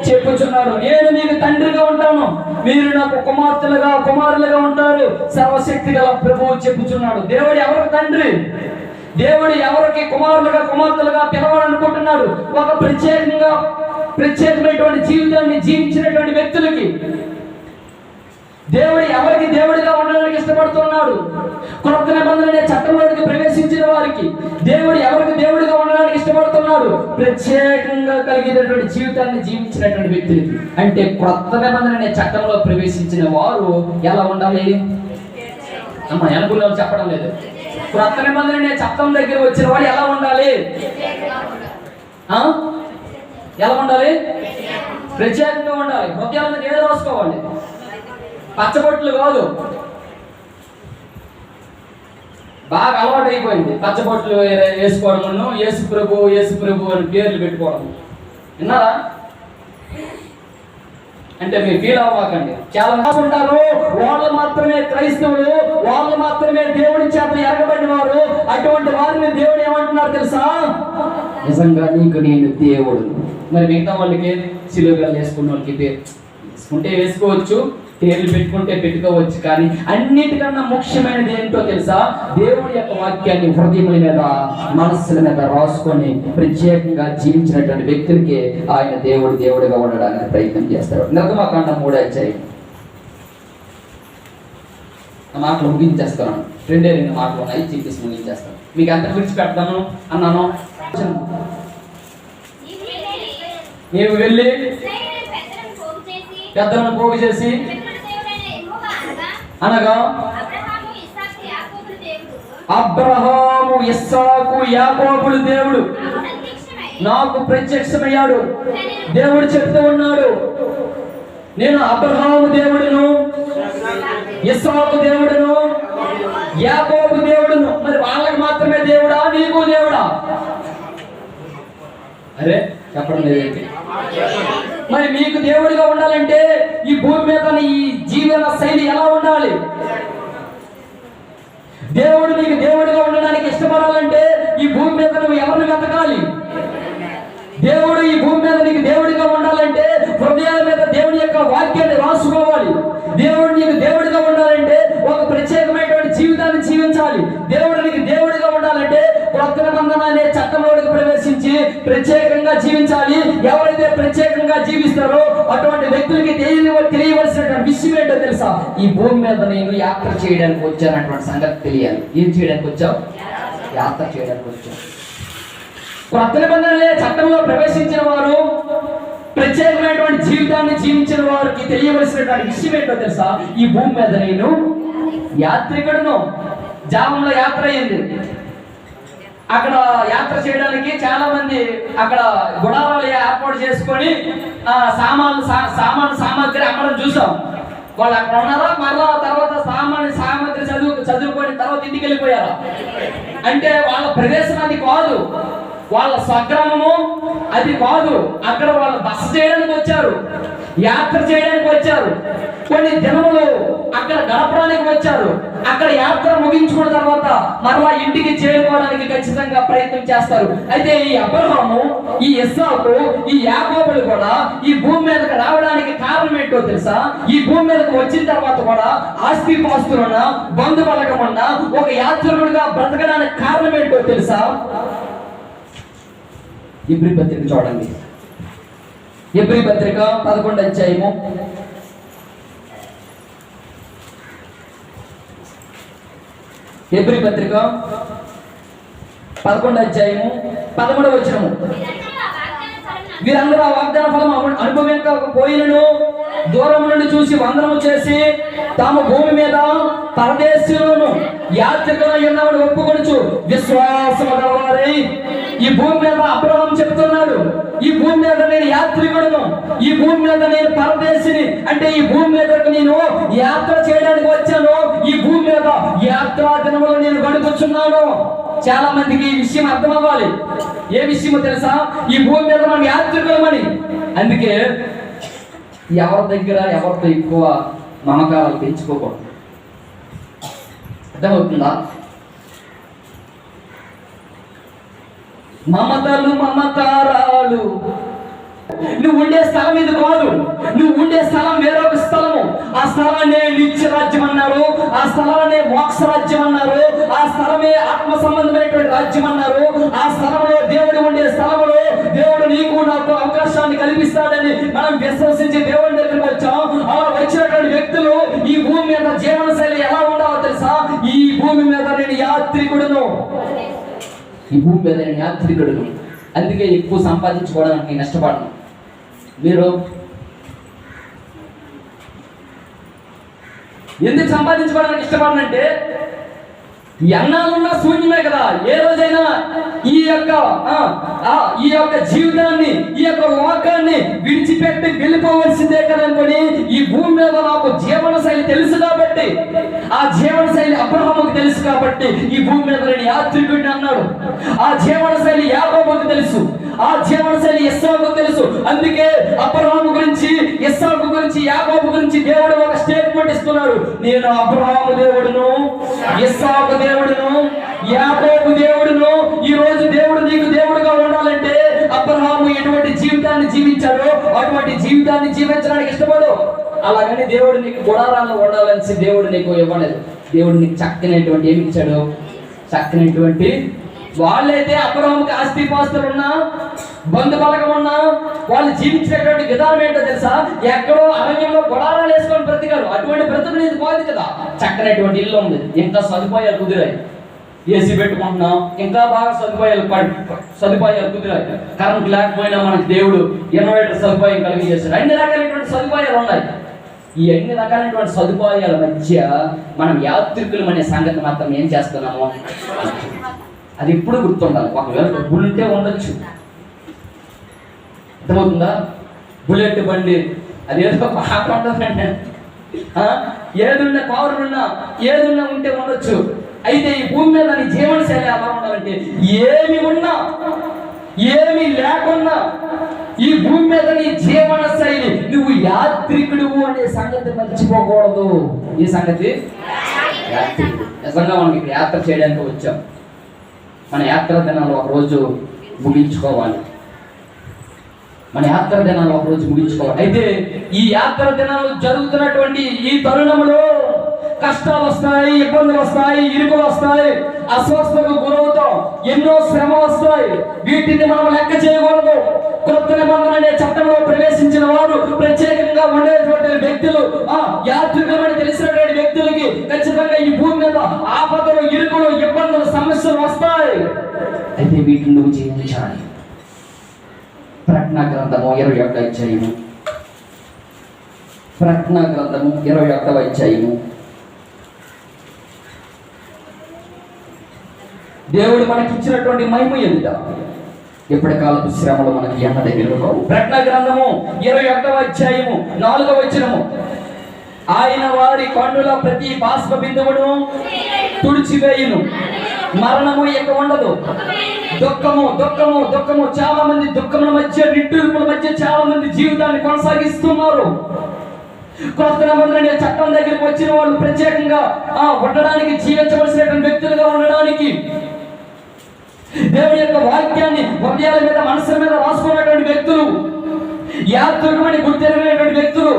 చెప్పుచున్నాడు. నేను మీకు తండ్రిగా ఉంటాను, మీరు నాకు కుమారులుగా ఉంటారు. సర్వశక్తి గల ప్రభువు చెప్పుచున్నాడు. దేవుడు ఎవరికి తండ్రి? దేవుడు ఎవరికి కుమార్తెలుగా పిలవాలనుకుంటున్నాడు? ఒక ప్రత్యేకమైనటువంటి జీవితాన్ని జీవించినటువంటి వ్యక్తులకి. దేవుడు ఎవరికి దేవుడిగా ఉండడానికి ఇష్టపడుతున్నాడు? క్రొత్త నిబంధన చట్టంలోకి ప్రవేశించిన వారికి. దేవుడు ఎవరికి దేవుడిగా ఉండడానికి ఇష్టపడుతున్నాడు? ప్రత్యేకంగా కలిగినటువంటి జీవితాన్ని జీవించినటువంటి వ్యక్తులకి. అంటే క్రొత్త నిబంధన చట్టంలో ప్రవేశించిన వారు ఎలా ఉండాలి? అనుకున్న చెప్పడం లేదు. క్రొత్త నిబంధన చట్టం దగ్గర వచ్చిన వాడు ఎలా ఉండాలి? ఎలా ఉండాలి? ప్రత్యేకంగా ఉండాలి. హృదయాలను ఏదో రాసుకోవాలి, పచ్చబొట్లు కాదు. బాగా అలవాటు అయిపోయింది పచ్చబొట్లు వేసుకోవడం, యేసు ప్రభు అని పేర్లు పెట్టుకోవడం. విన్నారా? అంటే మీరు ఫీల్ అవ్వకండి. చాలా మంది ఉంటారు, వాళ్ళు మాత్రమే క్రైస్తవులు, వాళ్ళు మాత్రమే దేవుడి చేత ఎరగబడిన వారు. అటువంటి వారిని దేవుడు ఏమంటున్నారు తెలుసా? నిజంగా నీకు నేను దేవుడు. మరి మిగతా వాళ్ళకి సిలువగా వేసుకున్న వాళ్ళకి వేసుకుంటే వేసుకోవచ్చు, పేర్లు పెట్టుకుంటే పెట్టుకోవచ్చు. కానీ అన్నిటికన్నా ముఖ్యమైనది ఏంటో తెలుసా? దేవుడి యొక్క వాక్యాన్ని హృదయముల మీద, మనస్సుల మీద రాసుకొని ప్రత్యేకంగా జీవించినటువంటి వ్యక్తులకి ఆయన దేవుడిగా ఉండడానికి ప్రయత్నం చేస్తాడు. నిర్గమకాండం 3వ అధ్యాయం. ఆ మాటలు ముగించేస్తాను. 2 మాటలు ఉన్నాయి, చెప్పేసి ముగించేస్తాను. మీకు ఎంత విడిచిపెడతాను అన్నాను? నీవు వెళ్ళి పెద్దలను పోగు చేసి అనగా అబ్రహాము, ఇస్సాకు, యాకోబులు దేవుడు నాకు ప్రత్యక్షమయ్యాడు. దేవుడు చెప్తూ ఉన్నాడు, నేను అబ్రహాము దేవుడును, ఇస్సాకు దేవుడును, యాకోబు దేవుడును. మరి వాళ్ళకి మాత్రమే దేవుడా? నీకు దేవుడా? అరే చెప్పడం లేదండి. మరి మీకు దేవుడిగా ఉండాలంటే ఈ భూమి మీద ఈ జీవన శైలి ఎలా ఉండాలి? దేవుడు నీకు దేవుడిగా ఉండడానికి ఇష్టపడాలంటే ఈ భూమి మీద నువ్వు ఎవరిని వెతకాలి? దేవుడు ఈ భూమి మీద నీకు దేవుడిగా ఉండాలంటే హృదయాల మీద దేవుడి యొక్క వాక్యాన్ని రాసుకోవాలి. దేవుడు నీకు దేవుడిగా ఉండాలంటే ఒక ప్రత్యేకమైనటువంటి జీవితాన్ని జీవించాలి. దేవుడు నీకు దేవుడిగా ఉండాలంటే క్రొత్త నిబంధన అనే చట్టంలోకి ప్రవేశించి ప్రత్యేకంగా జీవించాలి. ఎవరైతే ప్రత్యేకంగా జీవిస్తారో అటువంటి వ్యక్తులకి తెలియవలసినటువంటి విషయం ఏంటో తెలుసా? ఈ భూమి మీద నేను యాత్ర చేయడానికి వచ్చానటువంటి సంగతి తెలియాలి. ఏం చేయడానికి వచ్చావు? యాత్ర చేయడానికి వచ్చావు. క్రొత్త నిబంధన చట్టంలో ప్రవేశించిన వారు, ప్రత్యేకమైనటువంటి జీవితాన్ని జీవించిన వారికి తెలియవలసినటువంటి విషయం ఏంటో తెలుసా? ఈ భూమి మీద నేను యాత్రికుడును. జామంలో యాత్ర అయింది. అక్కడ యాత్ర చేయడానికి చాలా మంది అక్కడ గుడారాలు ఏర్పాటు చేసుకొని సామాగ్రి అమ్మడం చూసాం. వాళ్ళు అక్కడ ఉన్నారా? మరలా తర్వాత సామాగ్రి చదువుకొని తర్వాత ఇంటికి వెళ్ళిపోయారా? అంటే వాళ్ళ ప్రదేశం అది కాదు, వాళ్ళ స్వగ్రామము అది కాదు. అక్కడ వాళ్ళు బస చేయడానికి వచ్చారు, యాత్ర చేయడానికి వచ్చారు, కొన్ని దినములు అక్కడ గడపడానికి వచ్చారు. అక్కడ యాత్ర ముగించుకున్న తర్వాత మరలా ఇంటికి చేరుకోవడానికి ఖచ్చితంగా ప్రయత్నం చేస్తారు. అయితే ఈ అబ్రహాము, ఈ ఇస్సాకు, ఈ యాకోబులు కూడా ఈ భూమి మీదకి రావడానికి కారణం ఏంటో తెలుసా? ఈ భూమి మీదకి వచ్చిన తర్వాత కూడా ఆస్తి పాస్తులున్నా, బంధు బలగమున్నా, ఒక యాత్రికుడిగా బ్రతకడానికి కారణం ఏంటో తెలుసా? ఎబ్రీ పత్రిక చూడండి. ఎబ్రీ పత్రిక 11వ అధ్యాయము. ఎబ్రీ పత్రిక 11వ అధ్యాయము 13వ వచనము. వీరందరూ ఆ వాగ్దాన ఫలం అనుభవించకపోయినను దూరం నుండి చూసి వందనము చేసి తాము భూమి మీద పరదేశులను యాత్రికులై ఉన్నామని ఒప్పుకొనుచు విశ్వాసము గలవారై. ఈ భూమి మీద అబ్రహాం చెప్తున్నాడు, ఈ భూమి మీద నేను యాత్రికుడును, ఈ భూమి మీద నేను పరదేశిని. అంటే ఈ భూమి మీదకు నేను యాత్ర చేయడానికి వచ్చాను, ఈ భూమి మీద యాత్రా దినములు నేను గడుపుచున్నాను. చాలా మందికి ఈ విషయం అర్థం అవ్వాలి. ఏ విషయమో తెలుసా? ఈ భూమి మీద మనం యాత్రికులమని. అందుకే ఎవరి దగ్గర ఎవరితో ఎక్కువ మమకారాలు పెంచుకోకూడదు. అర్థమవుతుందా? మమతలు మమకారాలు. నువ్వు ఉండే స్థలం ఇది కాదు, నువ్వు ఉండే స్థలం వేరొక స్థలము. ఆ స్థలాన్ని నిత్య రాజ్యం అన్నారు, ఆ స్థలాన్ని మోక్ష రాజ్యం అన్నారు, ఆ స్థలమే ఆత్మ సంబంధమైనటువంటి రాజ్యం అన్నారు. ఆ స్థలంలో దేవుడు ఉండే స్థలంలో దేవుడు నీకు నాకు అవకాశాన్ని కల్పిస్తాడని మనం విశ్వసించి దేవుడి దగ్గరికి వచ్చాం. అలా వచ్చినటువంటి వ్యక్తులు ఈ భూమి మీద జీవన శైలి ఎలా ఉండాలో తెలుసా? ఈ భూమి మీద నేను యాత్రికుడును, ఈ భూమి మీద నేను యాత్రికుడును, అందుకే ఎక్కువ సంపాదించుకోవడానికి నేను ఇష్టపడను. మీరు ఎందుకు సంపాదించుకోవడానికి ఇష్టపడనంటే, ఎన్నాళ్ళున్నా శూన్యమే కదా. ఏ రోజైనా ఈ యొక్క జీవితాన్ని, ఈ యొక్క లోకాన్ని విడిచిపెట్టి వెళ్ళిపోవలసిందే కదా అనుకొని, ఈ భూమి మీద నాకు జీవన శైలి తెలుసు కాబట్టి, ఆ జీవన శైలి అబ్రహాముకు తెలుసు కాబట్టి ఈ భూమి మీద నేను యాత్రికుడిని అన్నాడు. ఆ జీవన శైలి యాకోబుకు తెలుసు, ఆ జీవన శైలి ఇస్సాకు తెలుసు. అందుకే అబ్రహాము గురించి, ఇస్సాకు గురించి, యాకోబు గురించి దేవుడు ఒక స్టేట్మెంట్ ఇస్తున్నాడు. నేను అబ్రహాము దేవుడును, ఇస్సాకు దేవుడును, యాకోబు దేవుడును. ఈ రోజు దేవుడు నీకు దేవుడుగా ఉండాలంటే అబ్రహాము ఎటువంటి జీవితాన్ని జీవించాడో అటువంటి జీవితాన్ని జీవించడానికి ఇష్టపడు. అలాగని దేవుడు నీకు గుడారాల్లో ఉండాలని దేవుడు నీకు ఇవ్వలేదు. దేవుడు నీకు చక్కనటువంటి ఏమి ఇచ్చాడు? చక్కనటువంటి వాళ్ళైతే అబ్రహాముకి ఆస్తిపాస్తులు ఉన్నా, బంధు బలగం ఉన్నా, వాళ్ళు జీవించినటువంటి విధానం ఏంటో తెలుసా? ఎక్కడో అరణ్యంలో గుడారాలు వేసుకొని బ్రతికారు. అటువంటి బ్రతుకు నీది పోదు కదా. చక్కనటువంటి ఇల్లు ఉంది, ఇంకా సదుపాయాలు కుదిరాయి, ఏసీ పెట్టుకుంటున్నాం, ఇంకా బాగా సదుపాయాలు కుదిరాయి. కరెంట్ లేకపోయినా మనకి దేవుడు ఇన్వర్టర్ సదుపాయం కలిగజేశాడు. అన్ని రకాలైనటువంటి సదుపాయాలు ఉన్నాయి. ఈ అన్ని రకాలైనటువంటి సదుపాయాల మధ్య మనం యాత్రికులు అనే సంగతి మాత్రం ఏం చేస్తున్నాము? అది ఎప్పుడు గుర్తుండాలి. ఒకవేళ డబ్బులు ఉంటే ఉండొచ్చు, అర్థమవుతుందా? బుల్లెట్ బండి అదేదో బాగుంటుందండి, ఏదున్నా పవర్లున్నా ఏదున్నా ఉంటే ఉండొచ్చు. అయితే ఈ భూమి మీద నీ జీవన శైలి ఎలా ఉండాలంటే, ఏమి ఉన్నా ఏమి లేకున్నా ఈ భూమి మీద నీ జీవన శైలి నువ్వు యాత్రికుడు అనే సంగతి మర్చిపోకూడదు. ఈ సంగతి యాత్రికుడు. నిజంగా మనం ఇక్కడ యాత్ర చేయడానికి వచ్చాం. మన యాత్ర దినాలు ఒకరోజు ముగించుకోవాలి. మన యాత్ర దినాలు ఒకరోజు ముగించుకోవాలి. అయితే ఈ యాత్ర దినాలు జరుగుతున్నటువంటి ఈ తరుణంలో కష్టాలు వస్తాయి, ఇబ్బందులు వస్తాయి, ఇరుకులు వస్తాయి, అస్వస్థతకు గురవుతాం, ఎన్నో శ్రమ వస్తాయి. వీటిని మనం లెక్క చేయకూడదు. కొత్త నిబంధన అనే చట్టంలో ప్రవేశించిన వారు, ప్రత్యేకంగా ఉండేటువంటి వ్యక్తులు, యాత్రికులని తెలిసినటువంటి వ్యక్తులకి ఖచ్చితంగా ఈ భూమి మీద ఆపదలు, ఇరుకులు, ఇబ్బందులు, సమస్యలు వస్తాయి. అయితే వీటిని నువ్వు జీవించాలి. ప్రకటన గ్రంథము 21వ అధ్యాయము, ప్రకటన గ్రంథము 21వ అధ్యాయము. దేవుడు మనకి ఇచ్చినటువంటి మహిమ ఎంత, ఎప్పటి కాలపు శ్రమలు మనకి ఎంత దగ్గర. ప్రకటన గ్రంథము 21వ అధ్యాయము 4వ వచనము. ఆయన వారి కన్నుల ప్రతి బాష్ప బిందువును తుడిచివేయును, మరణము ఇక ఉండదు. దుఃఖము దుఃఖము దుఃఖము. చాలా మంది దుఃఖముల మధ్య, నిట్టూర్పుల మధ్య చాలా మంది జీవితాన్ని కొనసాగిస్తున్నారు. కొత్త నిబంధన చట్టం దగ్గరికి వచ్చిన వాళ్ళు ప్రత్యేకంగా ఉండడానికి, జీవించవలసినటువంటి వ్యక్తులుగా ఉండడానికి, దేవుని యొక్క వాక్యాన్ని హృదయాల మీద, మనసుల మీద రాసుకున్నటువంటి వ్యక్తులు, యాత్రికులని గుర్తెరిగినటువంటి వ్యక్తులు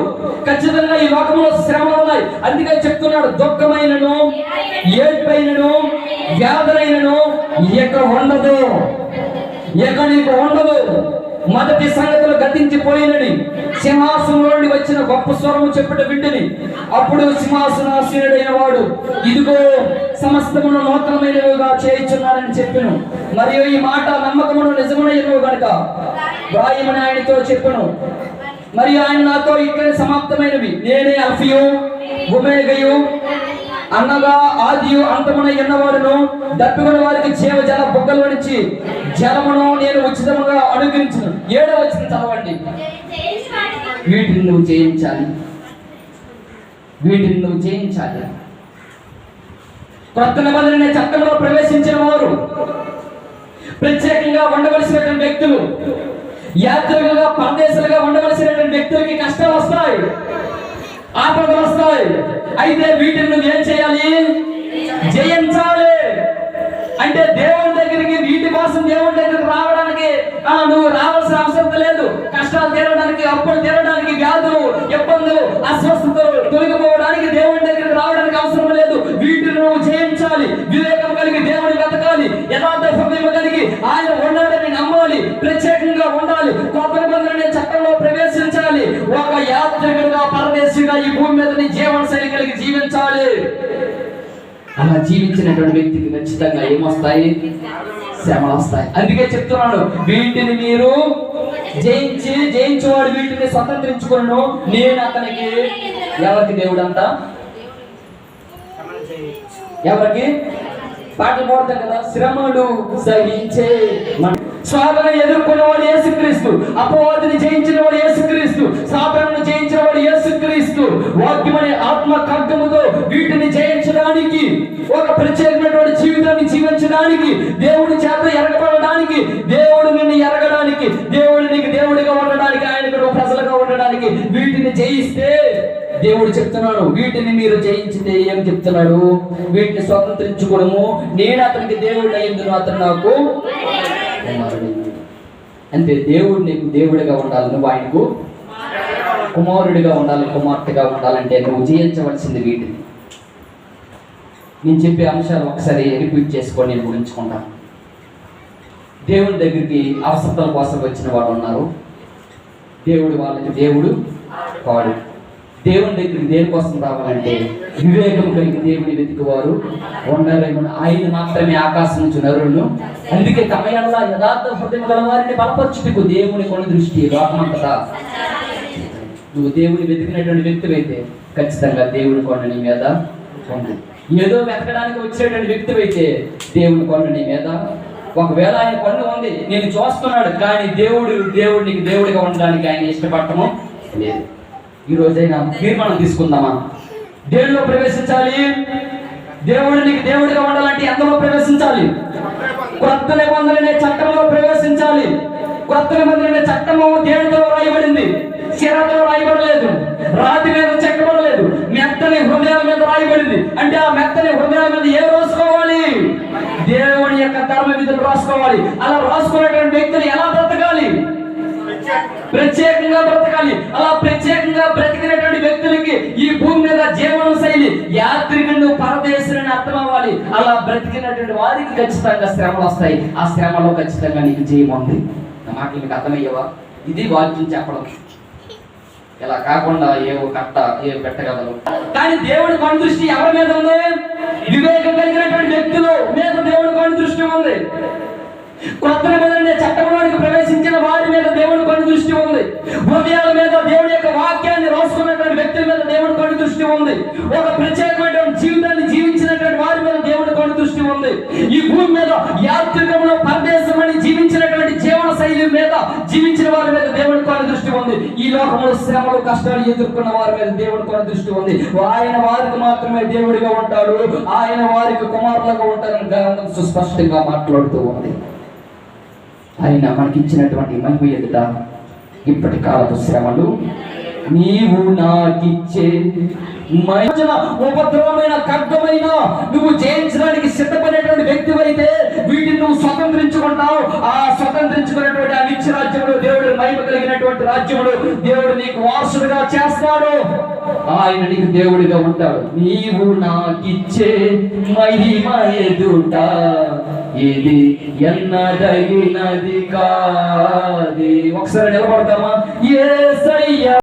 ఖచ్చితంగా ఈ లోకంలో శ్రమలు ఉన్నాయి. అందుకే చెప్తున్నాడు, దుఃఖమైనను, ఏడ్పైనను, వ్యాధులైనను ఇక ఉండదు, ఇక నీకు ఉండదు. మొదటి సంగతులు గతించిపోయినని సింహాసనం నుండి వచ్చిన గొప్ప స్వరము చెప్పట వింటిని. అప్పుడు సింహాసనాసీనుడైన వాడు, ఇదిగో సమస్తమును నూతనమైనవిగా చేయుచున్నానని చెప్పెను. మరియు ఈ మాట నమ్మకమును నిజమైనవి గనుక వ్రాయమని ఆయనతో చెప్పెను. మరియు ఆయన నాతో, ఇక్కడ సమాప్తమైనవి, నేనే అల్ఫయు ఒమేగయు, అనగా ఆదియు అంతమున ఉన్నవాడును, దప్పికొన్న వారికి జీవజల బుగ్గల నుంచి జలమును నేను ఉచితముగా అనుగ్రహించును. 7వ వచనం చదవండి. వీటిని నువ్వు చేయించాలి, వీటిని నువ్వు చేయించాలి. కొత్త నిబంధన చట్టంలో ప్రవేశించిన వారు, ప్రత్యేకంగా ఉండవలసినటువంటి వ్యక్తులు, యాత్రికులుగా, పరదేశులుగా ఉండవలసినటువంటి వ్యక్తులకి కష్టాలు వస్తాయి, ఆపదలు వస్తాయి. అయితే వీటిని నువ్వు ఏం చేయాలి? జయించాలి. అంటే దేవుని దగ్గరికి, వీటి కోసం దేవుని దగ్గరికి రావడానికి నువ్వు రావాల్సిన అవసరం లేదు. కష్టాలు తీరడానికి, అప్పులు తీరడానికి, వ్యాధులు, ఇబ్బందులు, అస్వస్థతలు తొలగిపోవడానికి దేవుని దగ్గరికి రావడానికి అవసరం లేదు. వీటిని నువ్వు జయించాలి. వివేకం కలిగి దేవుని వెతకాలి. యథార్థ హృదయం కలిగి ఆయన ఉన్నాడని నమ్మాలి. ప్రత్యేకంగా ఉండాలి. కొత్త నిబంధన చట్టంలో ప్రవేశించాలి. ఒక యాత్రికుడిగా, పరదేశిగా ఈ భూమి మీద నీ జీవన శైలి కలిగి జీవించాలి. అలా జీవించినటువంటి వ్యక్తికి ఖచ్చితంగా ఏమొస్తాయి? శ్రమలు వస్తాయి. అందుకే చెప్తున్నాను, వీటిని మీరు జయించేవాడు వీటిని స్వతంత్రించుకున్నాను. నేను అతనికి, ఎవరికి దేవుడు అంతా? ఎవరికి? పాటలు పాడతాం కదా, శ్రమలు సహించే. స్వామిని ఎదుర్కొన్నవాడు యేసుక్రీస్తు, అపవాదిని జయించిన వాడు యేసుక్రీస్తు, సాతానును జయించిన వాడు యేసుక్రీస్తు. వాక్యమనే ఆత్మ ఖడ్గముతో వీటిని జయించడానికి, ఒక ప్రత్యేకమైనటువంటి జీవితాన్ని జీవించడానికి, దేవుడి చేత ఎరగబడడానికి, దేవుడు నిన్ను ఎరగడానికి, దేవుడు నీకు దేవుడిగా ఉండడానికి, ఆయన ప్రజలుగా ఉండడానికి వీటిని జయిస్తే దేవుడు చెప్తున్నాడు, వీటిని మీరు జయించితే ఏం చెప్తున్నాడు? వీటిని స్వతంత్రించుకోవడము. నేను అతనికి దేవుడు అయ్యిందును, అతను నాకు కుమారుడు. అంటే దేవుడు నీకు దేవుడిగా ఉండాలి, నువ్వు ఆయనకు కుమారుడిగా ఉండాలి, కుమార్తెగా ఉండాలంటే నువ్వు జయించవలసింది వీటిని. నేను చెప్పే అంశాలు ఒకసారి రిపీట్ చేసుకొని నేను గురించుకుంటాను. దేవుని దగ్గరికి అవసరతల కోసం వచ్చిన వాళ్ళు ఉన్నారు. దేవుడు వాళ్ళకి దేవుడు కాడు. దేవుని దగ్గరికి దేనికోసం రావాలంటే వివేకం కలిగి దేవుని వెతికేవారు ఉండాలేమో. ఆయన మాత్రమే ఆకాశం నుంచి నరులను. అందుకే తమయల్లా యథార్థ హృదయం గల వారిని బలపరచుటకు దేవుని కొన దృష్టి లోకమంతటా. నువ్వు దేవుని వెతికినటువంటి వ్యక్తి అయితే ఖచ్చితంగా దేవుని కొండ నీ మీద ఉంది. ఏదో వెతకడానికి వచ్చేటువంటి వ్యక్తి అయితే దేవుని కొండ నీ మీద. ఒకవేళ ఆయన కొండ ఉంది, నేను చూస్తున్నాడు, కానీ దేవుడు నీకు దేవుడిగా ఉండడానికి ఆయన ఇష్టపడటము లేదు. ఈ రోజైనా తీర్మానం తీసుకుందామా? దేవుడిలో ప్రవేశించాలి. దేవుడు నీకు దేవుడిగా ఉండాలంటే ఎందులో ప్రవేశించాలి? కొత్త నిబంధన చట్టంలో ప్రవేశించాలి. కొత్త నిబంధన చట్టము దేవుడితో రాయబడింది, శిరతో రాయబడలేదు, రాతి మీద చెక్కబడలేదు, మెత్తని హృదయాల మీద రాయబడింది. అంటే ఆ మెత్తని హృదయాల మీద ఏం రాసుకోవాలి? దేవుని యొక్క ధర్మ విధులు రాసుకోవాలి. అలా రాసుకునేటువంటి వ్యక్తులు ఎలా బ్రతకాలి? ప్రత్యేకంగా బ్రతకాలి. అలా ప్రత్యేకంగా బ్రతికినటువంటి వ్యక్తులకి ఈ భూమి మీద జీవన శైలి యాత్రికుడు, పరదేశులని అర్థం అవ్వాలి. అలా బ్రతికినటువంటి వారికి ఖచ్చితంగా శ్రమలు వస్తాయి. ఆ శ్రమలో ఖచ్చితంగా నీకు జయం ఉంది. నా మాటలు మీకు అర్థమయ్యేవా? ఇది వాక్యం చెప్పడం. ఇలా కాకుండా ఏవో కట్ట ఏవో పెట్టగలరు. కానీ దేవుడి కను దృష్టి ఎవరి మీద ఉంది? వివేకం కలిగినటువంటి వ్యక్తులు మీద దేవుడి కను దృష్టి ఉంది. కొత్త నిబంధన చట్టంలోనికి ప్రవేశించిన వారి మీద దేవుడి కను దృష్టి ఉంది. హృదయాల మీద దేవుడి యొక్క వాక్యాన్ని రాసుకున్నటువంటి వ్యక్తుల మీద దేవుడి కను దృష్టి ఉంది. ఒక ప్రత్యేకమైనటువంటి జీవితాన్ని జీవించినటువంటి వారి మీద దేవుడి కను దృష్టి ఉంది. ఈ భూమి మీద యాత్రికంలో పరదేశం అని జీవించినటువంటి జీవన శైలి మీద జీవించిన వారి మీద దేవుడి కను దృష్టి ఉంది. ఈ లోకంలో శ్రమలు, కష్టాలు ఎదుర్కొన్న వారి మీద దేవుడి కను దృష్టి ఉంది. ఆయన వారికి మాత్రమే దేవుడిగా ఉంటాడు, ఆయన వారికి కుమారులుగా ఉంటారని గ్రంథం సుస్పష్టంగా మాట్లాడుతూ ఉంది. ఆయన మనకి ఇచ్చినటువంటి మహిమ ఎదుట ఇప్పటి కాలపు శ్రమలు నీవు నాకిచ్చే ఉపద్రవమైన ఖడ్గమైన నువ్వు జయించడానికి సిద్ధపడేటువంటి వ్యక్తి అయితే వీటిని నువ్వు స్వతంత్రించుకుంటావు. ఆ స్వతంత్రించుకున్నటువంటి ఆ నిత్య రాజ్యంలో, దేవుడు మహిమ కలిగినటువంటి రాజ్యంలో దేవుడు నీకు వారసుడిగా చేస్తాడు. ఆయన నీకు దేవుడిగా ఉంటాడు. నీవు నాకిచ్చే మహిమ ఎదుట ఇది ఎన్నదగినది కాది. ఒకసారి నిలబడతామా? యేసయ్య